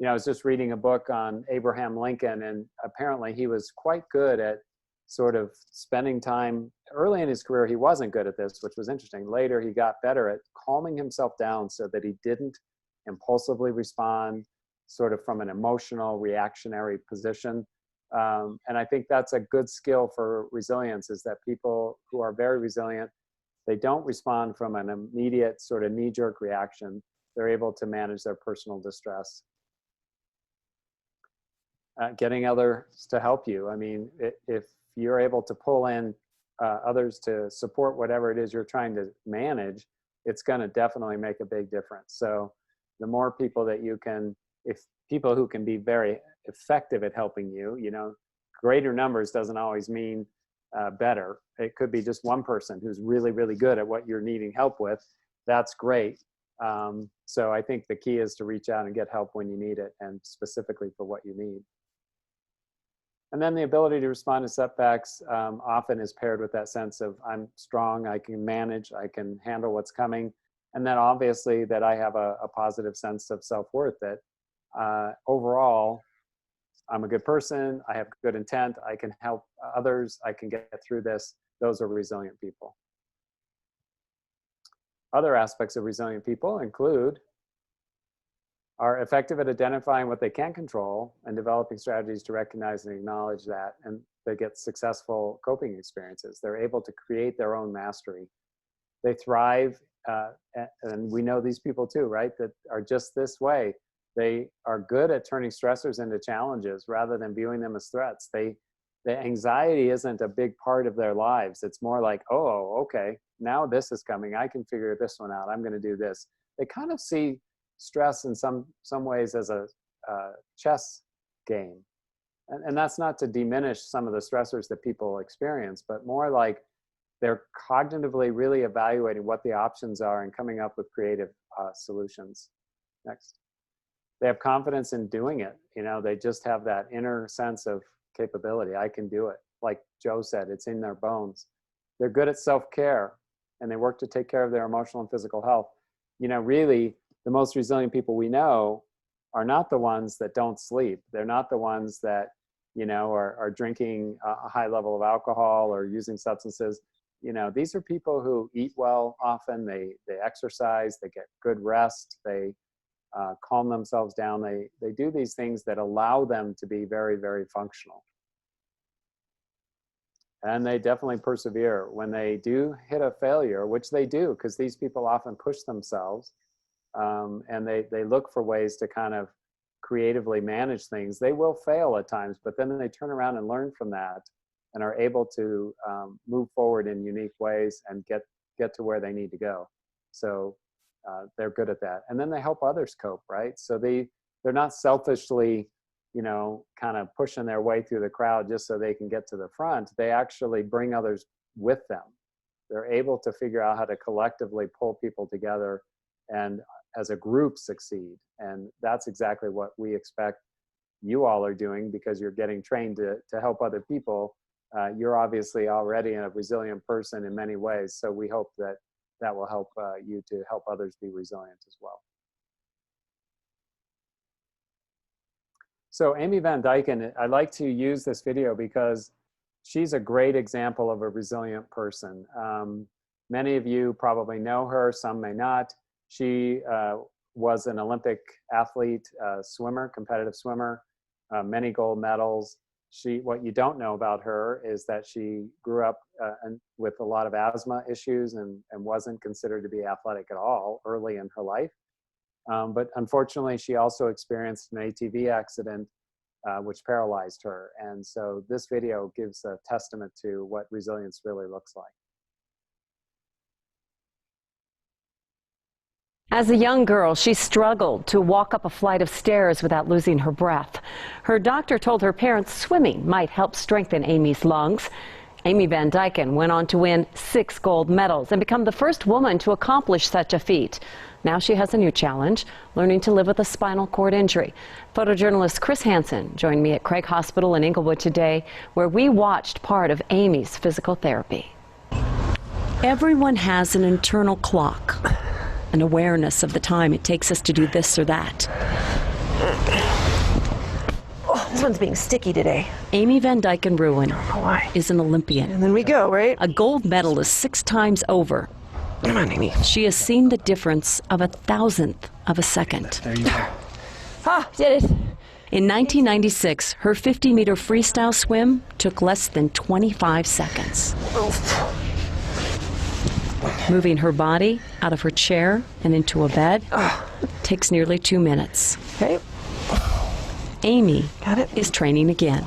I was just reading a book on Abraham Lincoln, and apparently he was quite good at sort of spending time. Early in his career, he wasn't good at this, which was interesting. Later, he got better at calming himself down so that he didn't impulsively respond sort of from an emotional reactionary position. And I think that's a good skill for resilience, is that people who are very resilient, they don't respond from an immediate sort of knee-jerk reaction. They're able to manage their personal distress. Getting others to help you. I mean, if you're able to pull in others to support whatever it is you're trying to manage, it's going to definitely make a big difference. So the more people that you can, if people who can be very effective at helping you, greater numbers doesn't always mean better. It could be just one person who's really, really good at what you're needing help with. That's great. So I think the key is to reach out and get help when you need it, and specifically for what you need. And then the ability to respond to setbacks often is paired with that sense of, I'm strong, I can manage, I can handle what's coming. And then obviously that I have a positive sense of self-worth, that overall, I'm a good person, I have good intent, I can help others, I can get through this. Those are resilient people. Other aspects of resilient people include are effective at identifying what they can control and developing strategies to recognize and acknowledge that, and they get successful coping experiences. They're able to create their own mastery. They thrive, and we know these people too, right, that are just this way. They are good at turning stressors into challenges rather than viewing them as threats. The anxiety isn't a big part of their lives. It's more like, oh, okay, now this is coming. I can figure this one out. I'm going to do this. They kind of see stress in some ways as a chess game. And that's not to diminish some of the stressors that people experience, but more like they're cognitively really evaluating what the options are and coming up with creative solutions. Next. They have confidence in doing it. They just have that inner sense of capability. I can do it. Like Joe said, it's in their bones. They're good at self-care, and they work to take care of their emotional and physical health. Really, the most resilient people we know are not the ones that don't sleep. They're not the ones that you know, are drinking a high level of alcohol or using substances. You know, these are people who eat well often, they exercise, they get good rest, they calm themselves down, they do these things that allow them to be very, very functional. And they definitely persevere. When they do hit a failure, which they do, because these people often push themselves, and they look for ways to kind of creatively manage things. They will fail at times, but then they turn around and learn from that and are able to move forward in unique ways and get to where they need to go. So they're good at that. And then they help others cope, right? So they're not selfishly, you know, kind of pushing their way through the crowd just so they can get to the front. They actually bring others with them. They're able to figure out how to collectively pull people together and as a group succeed. And that's exactly what we expect you all are doing, because you're getting trained to help other people. You're obviously already a resilient person in many ways. So we hope that that will help you to help others be resilient as well. So Amy Van Dyken, I like to use this video because she's a great example of a resilient person. Many of you probably know her, some may not. She was an Olympic athlete, swimmer, competitive swimmer, many gold medals. What you don't know about her is that she grew up with a lot of asthma issues and wasn't considered to be athletic at all early in her life. But unfortunately, she also experienced an ATV accident, which paralyzed her. And so this video gives a testament to what resilience really looks like. As a young girl, she struggled to walk up a flight of stairs without losing her breath. Her doctor told her parents swimming might help strengthen Amy's lungs. Amy Van Dyken went on to win 6 gold medals and become the first woman to accomplish such a feat. Now she has a new challenge, learning to live with a spinal cord injury. Photojournalist Chris Hansen joined me at Craig Hospital in Inglewood today, where we watched part of Amy's physical therapy. Everyone has an internal clock, an awareness of the time it takes us to do this or that. Oh, this one's being sticky today. Amy Van Dyken Ruin Why? is an Olympian. And then we go, right? A gold medalist 6 times over. Come on, Amy. She has seen the difference of 1,000th of a second. There you go. Ah, did it. In 1996, her 50-meter freestyle swim took less than 25 seconds. Moving her body out of her chair and into a bed takes nearly 2 minutes. Okay. Amy Got it. is training again.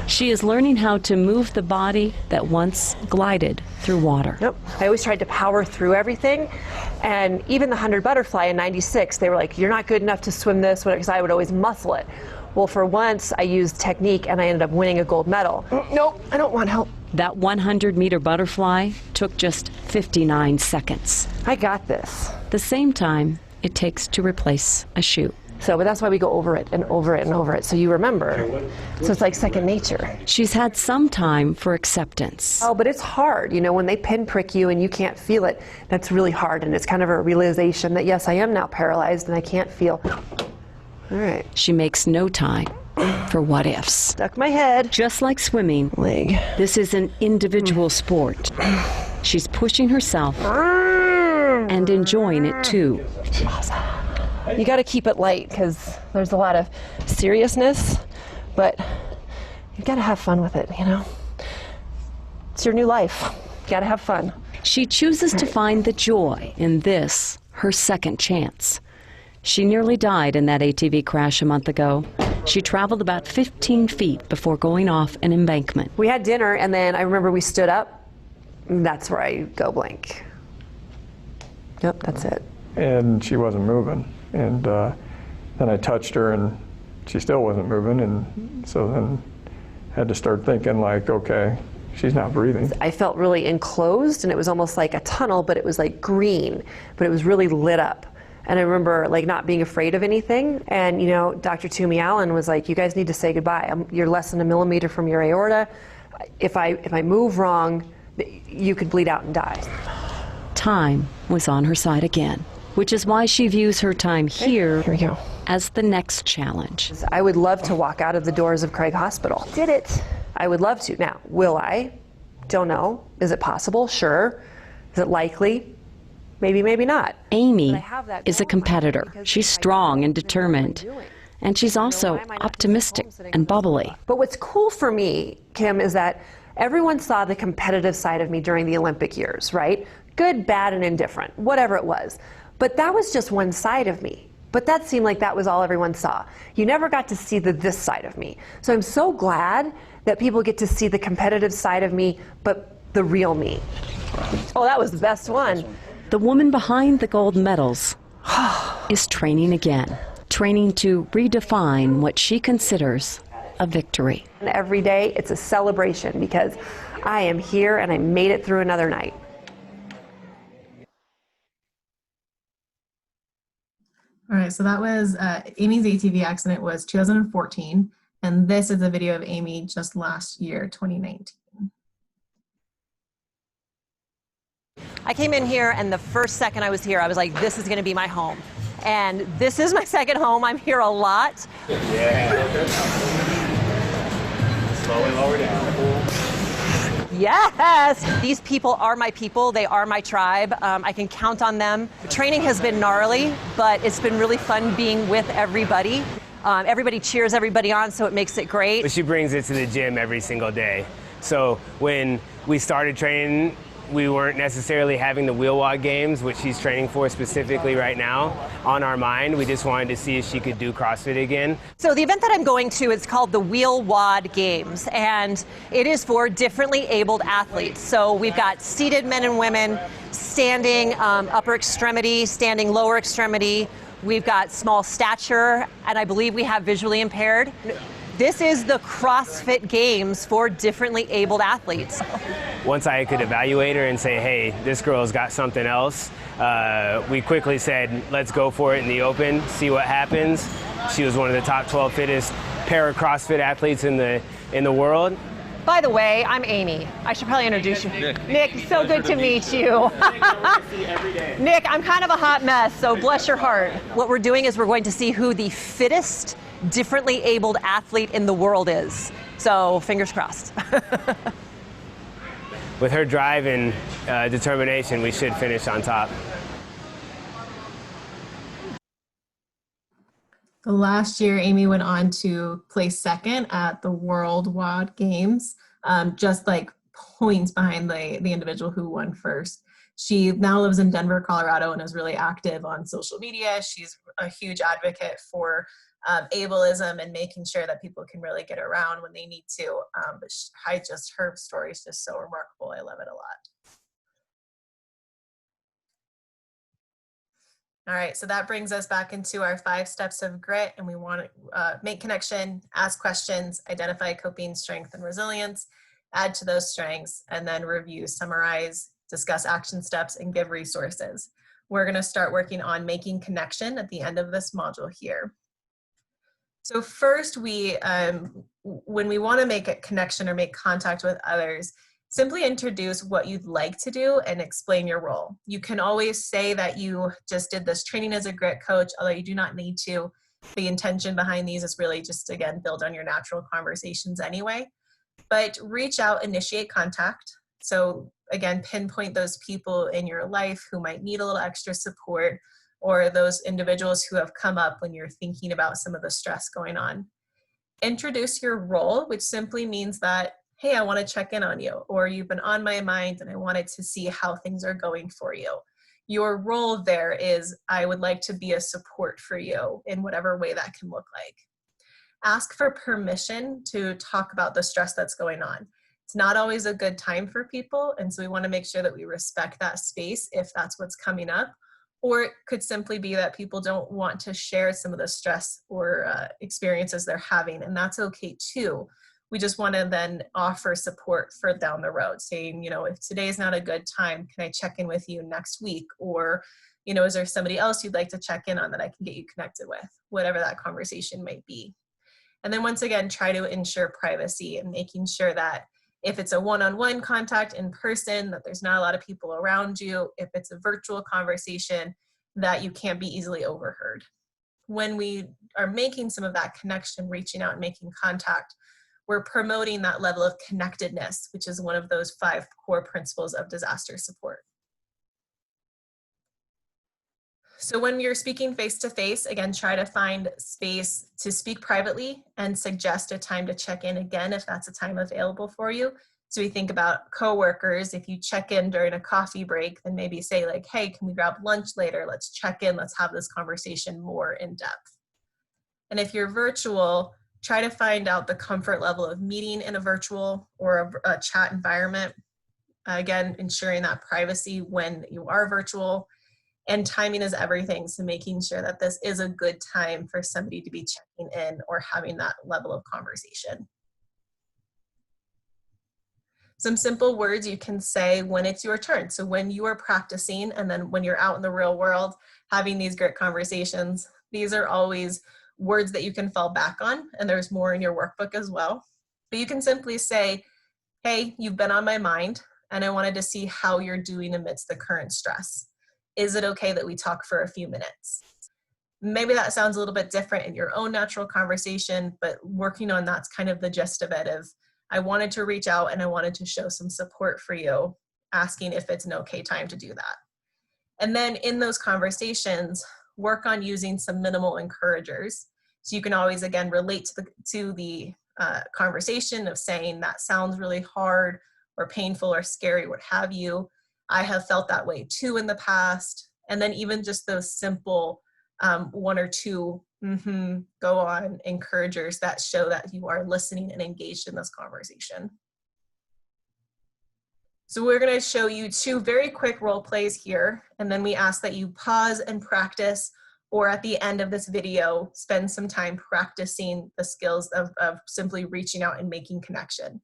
She is learning how to move the body that once glided through water. Yep. I always tried to power through everything. And even the 100 butterfly in 96, they were like, you're not good enough to swim this, because I would always muscle it. Well, for once, I used technique and I ended up winning a gold medal. Nope, I don't want help. That 100-meter butterfly took just 59 seconds. I got this. The same time it takes to replace a shoe. So, but that's why we go over it and over it and over it, so you remember. So it's like second nature. She's had some time for acceptance. Oh, but it's hard, you know, when they pinprick you and you can't feel it, that's really hard, and it's kind of a realization that, yes, I am now paralyzed and I can't feel. All right. She makes no time for what ifs. Stuck my head. Just like swimming, Leg. this is an individual sport. She's pushing herself and enjoying it too. You got to keep it light because there's a lot of seriousness, but you got to have fun with it, you know? It's your new life. You got to have fun. She chooses to find the joy in this, her second chance. She nearly died in that ATV crash a month ago. She traveled about 15 feet before going off an embankment. We had dinner, and then I remember we stood up. And that's where I go blank. Yep, that's it. And she wasn't moving. And then I touched her, and she still wasn't moving. And so then had to start thinking, like, okay, she's not breathing. I felt really enclosed, and it was almost like a tunnel, but it was like green, but it was really lit up. And I remember like not being afraid of anything. And you know, Dr. Toomey Allen was like, you guys need to say goodbye. You're less than a millimeter from your aorta. If I move wrong, you could bleed out and die. Time was on her side again, which is why she views her time here Here we go. as the next challenge. I would love to walk out of the doors of Craig Hospital. Did it. I would love to. Now, will I? Don't know. Is it possible? Sure. Is it likely? Maybe, maybe not. Amy is a competitor. She's strong and determined. And she's also optimistic and bubbly. But what's cool for me, Kim, is that everyone saw the competitive side of me during the Olympic years, right? Good, bad, and indifferent, whatever it was. But that was just one side of me. But that seemed like that was all everyone saw. You never got to see this side of me. So I'm so glad that people get to see the competitive side of me, but the real me. Oh, that was the best one. The woman behind the gold medals is training again, training to redefine what she considers a victory. And every day it's a celebration because I am here and I made it through another night. All right, so that was Amy's ATV accident was 2014, and this is a video of Amy just last year, 2019. I came in here, and the first second I was here, I was like, this is going to be my home. And this is my second home. I'm here a lot. Yeah. Slowly lower down. Yes! These people are my people. They are my tribe. I can count on them. The training has been gnarly, but it's been really fun being with everybody. Everybody cheers everybody on, so it makes it great. But she brings it to the gym every single day. So when we started training, we weren't necessarily having the wheel wad games, which she's training for specifically right now, on our mind. We just wanted to see if she could do CrossFit again. So the event that I'm going to is called the Wheel Wad Games, and it is for differently abled athletes. So we've got seated men and women, standing upper extremity, standing lower extremity. We've got small stature, and I believe we have visually impaired. This is the CrossFit Games for differently abled athletes. Once I could evaluate her and say, hey, this girl's got something else, we quickly said, let's go for it in the open, see what happens. She was one of the top 12 fittest para CrossFit athletes in the world. By the way, I'm Amy. I should probably introduce you. Nick, so good to meet you. Nick, I'm kind of a hot mess, so bless your heart. What we're doing is we're going to see who the fittest differently abled athlete in the world is. So fingers crossed. With her drive and determination, we should finish on top. Last year, Amy went on to place second at the World WOD Games, just like points behind the individual who won first. She now lives in Denver, Colorado, and is really active on social media. She's a huge advocate for ableism and making sure that people can really get around when they need to. But her story is just so remarkable. I love it a lot. All right, so that brings us back into our 5 steps of grit, and we want to make connection, ask questions, identify coping strength and resilience, add to those strengths, and then review, summarize, discuss action steps, and give resources. We're gonna start working on making connection at the end of this module here. So first, when we wanna make a connection or make contact with others, simply introduce what you'd like to do and explain your role. You can always say that you just did this training as a grit coach, although you do not need to. The intention behind these is really just, again, build on your natural conversations anyway. But reach out, initiate contact. So again, pinpoint those people in your life who might need a little extra support, or those individuals who have come up when you're thinking about some of the stress going on. Introduce your role, which simply means that, hey, I want to check in on you, or you've been on my mind and I wanted to see how things are going for you. Your role there is, I would like to be a support for you in whatever way that can look like. Ask for permission to talk about the stress that's going on. It's not always a good time for people, and so we want to make sure that we respect that space if that's what's coming up. Or it could simply be that people don't want to share some of the stress or experiences they're having, and that's okay too. We just want to then offer support for down the road, saying, you know, if today's not a good time, can I check in with you next week? Or, you know, is there somebody else you'd like to check in on that I can get you connected with? Whatever that conversation might be. And then once again, try to ensure privacy and making sure that if it's a one-on-one contact in person, that there's not a lot of people around you. If it's a virtual conversation, that you can't be easily overheard. when we are making some of that connection, reaching out and making contact, we're promoting that level of connectedness, which is one of those 5 core principles of disaster support. So when you're speaking face-to-face, again, try to find space to speak privately and suggest a time to check in again if that's a time available for you. So we think about coworkers, if you check in during a coffee break, then maybe say like, hey, can we grab lunch later? Let's check in, let's have this conversation more in depth. And if you're virtual, try to find out the comfort level of meeting in a virtual or a chat environment. Again, ensuring that privacy when you are virtual. And timing is everything, so making sure that this is a good time for somebody to be checking in or having that level of conversation. Some simple words you can say when it's your turn. So when you are practicing and then when you're out in the real world having these great conversations, these are always words that you can fall back on, and there's more in your workbook as well. But you can simply say, hey, you've been on my mind and I wanted to see how you're doing amidst the current stress. Is it okay that we talk for a few minutes? Maybe that sounds a little bit different in your own natural conversation, but working on that's kind of the gist of it of, I wanted to reach out and I wanted to show some support for you, asking if it's an okay time to do that. And then in those conversations, work on using some minimal encouragers. So you can always, again, relate to the conversation of saying that sounds really hard or painful or scary, what have you. I have felt that way too in the past. And then even just those simple 1 or 2 go on encouragers that show that you are listening and engaged in this conversation. So we're going to show you 2 very quick role plays here, and then we ask that you pause and practice, or at the end of this video, spend some time practicing the skills of simply reaching out and making connection.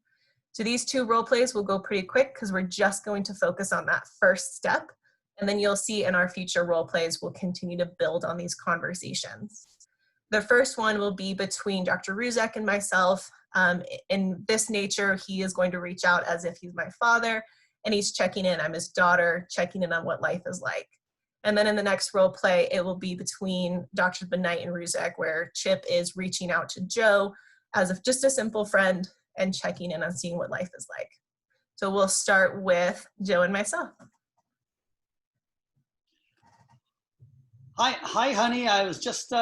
So these 2 role plays will go pretty quick because we're just going to focus on that first step. And then you'll see in our future role plays, we'll continue to build on these conversations. The first one will be between Dr. Ruzek and myself. In this nature, he is going to reach out as if he's my father, and he's checking in. I'm his daughter, checking in on what life is like. And then in the next role play, it will be between Dr. Benight and Ruzek, where Chip is reaching out to Joe as if just a simple friend and checking in on seeing what life is like. So we'll start with Joe and myself. Hi, honey. I was just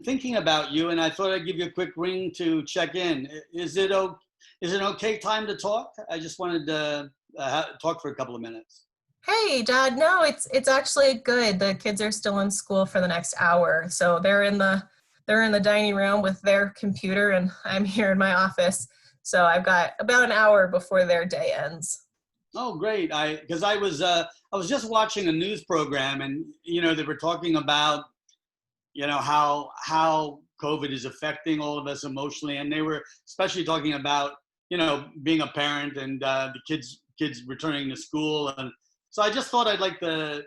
thinking about you, and I thought I'd give you a quick ring to check in. Is it an okay time to talk? I just wanted to talk for a couple of minutes. Hey, Dad. No, it's actually good. The kids are still in school for the next hour, so they're in the dining room with their computer, and I'm here in my office. So I've got about an hour before their day ends. Oh, great. Because I was just watching a news program, and they were talking about how COVID is affecting all of us emotionally, and they were especially talking about being a parent and the kids returning to school. And so I just thought I'd like to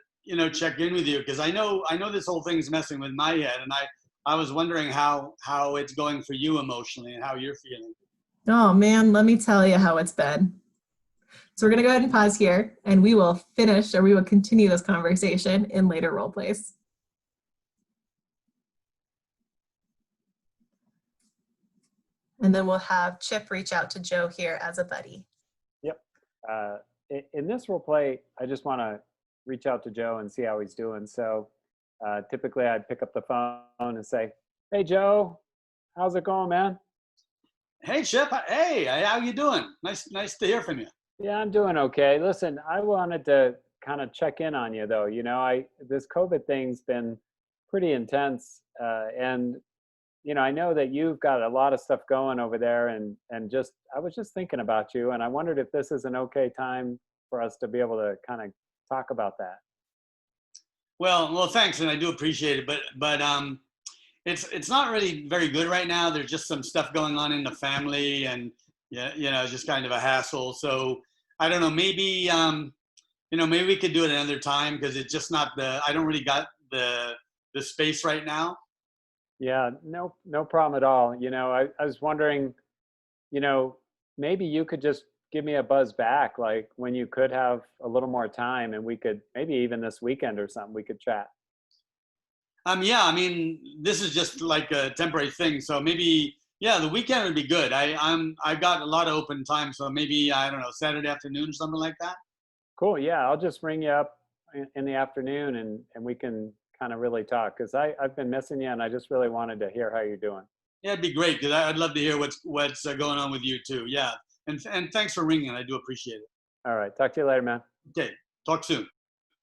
check in with you, because I know this whole thing's messing with my head, and I was wondering how it's going for you emotionally and how you're feeling. Oh man, let me tell you how it's been. So we're going to go ahead and pause here, and we will continue this conversation in later role plays. And then we'll have Chip reach out to Joe here as a buddy. Yep. In this role play, I just want to reach out to Joe and see how he's doing. So typically I'd pick up the phone and say, hey, Joe, how's it going, man? Hey, Chip. Hey, how you doing? Nice to hear from you. Yeah, I'm doing okay. Listen, I wanted to kind of check in on you, though. This COVID thing's been pretty intense, and I know that you've got a lot of stuff going over there, and I was just thinking about you, and I wondered if this is an okay time for us to be able to kind of talk about that. Well, thanks, and I do appreciate it, but it's not really very good right now. There's just some stuff going on in the family, and just kind of a hassle. So I don't know, maybe maybe we could do it another time, because it's just not I don't really got the space right now. Yeah, no problem at all. I was wondering, maybe you could just give me a buzz back, like when you could have a little more time, and we could maybe even this weekend or something, we could chat. Yeah, I mean, this is just like a temporary thing. So maybe, yeah, the weekend would be good. I've got a lot of open time. So maybe, I don't know, Saturday afternoon or something like that. Cool. Yeah, I'll just ring you up in the afternoon and we can kind of really talk, because I've been missing you and I just really wanted to hear how you're doing. Yeah, it'd be great because I'd love to hear what's going on with you too. Yeah, and thanks for ringing. I do appreciate it. All right. Talk to you later, man. Okay, talk soon.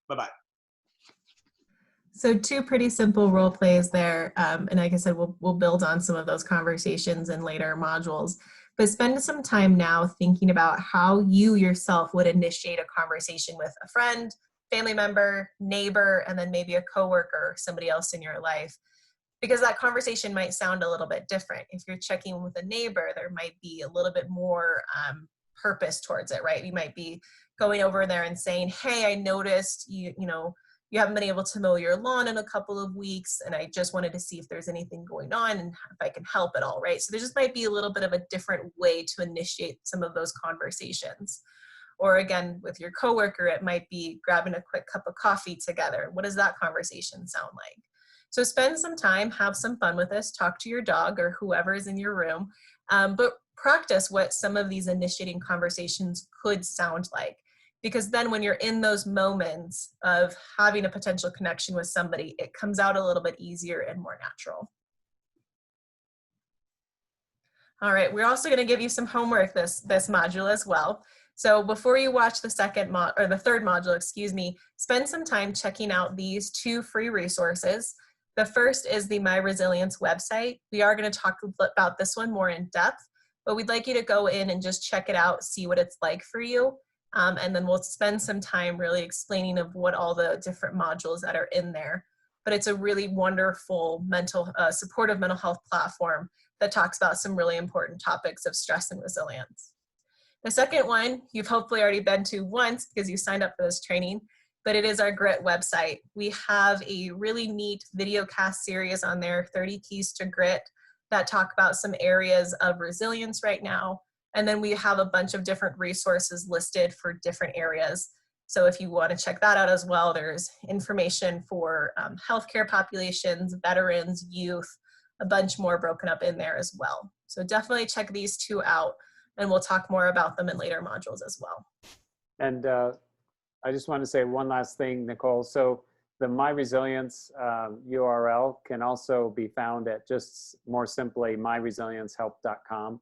Bye-bye. So 2 pretty simple role plays there. And like I said, we'll build on some of those conversations in later modules. But spend some time now thinking about how you yourself would initiate a conversation with a friend, family member, neighbor, and then maybe a coworker, somebody else in your life. Because that conversation might sound a little bit different. If you're checking with a neighbor, there might be a little bit more purpose towards it, right? You might be going over there and saying, hey, I noticed you haven't been able to mow your lawn in a couple of weeks, and I just wanted to see if there's anything going on and if I can help at all, right? So there just might be a little bit of a different way to initiate some of those conversations. Or again, with your coworker, it might be grabbing a quick cup of coffee together. What does that conversation sound like? So spend some time, have some fun with this, talk to your dog or whoever is in your room, but practice what some of these initiating conversations could sound like. Because then when you're in those moments of having a potential connection with somebody, it comes out a little bit easier and more natural. All right, we're also going to give you some homework this module as well. So before you watch the third module, excuse me, spend some time checking out these 2 free resources. The first is the My Resilience website. We are going to talk about this one more in depth, but we'd like you to go in and just check it out, see what it's like for you. And then we'll spend some time really explaining of what all the different modules that are in there. But it's a really wonderful supportive mental health platform that talks about some really important topics of stress and resilience. The second one, you've hopefully already been to once because you signed up for this training, but it is our GRIT website. We have a really neat video cast series on there, 30 Keys to Grit, that talk about some areas of resilience right now. And then we have a bunch of different resources listed for different areas. So if you want to check that out as well, there's information for healthcare populations, veterans, youth, a bunch more broken up in there as well. So definitely check these 2 out, and we'll talk more about them in later modules as well. And I just want to say one last thing, Nicole. So the My Resilience URL can also be found at just more simply myresiliencehelp.com.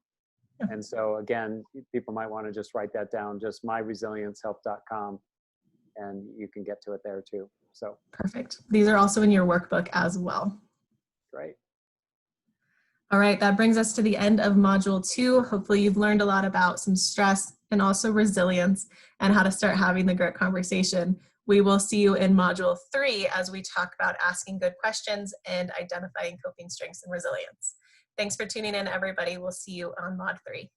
And so again, people might want to just write that down, just myresiliencehelp.com, and you can get to it there too. So perfect. These are also in your workbook as well. Great. All right, that brings us to the end of module 2. Hopefully you've learned a lot about some stress and also resilience and how to start having the grit conversation. We will see you in module 3 as we talk about asking good questions and identifying coping strengths and resilience. Thanks for tuning in, everybody. We'll see you on mod 3.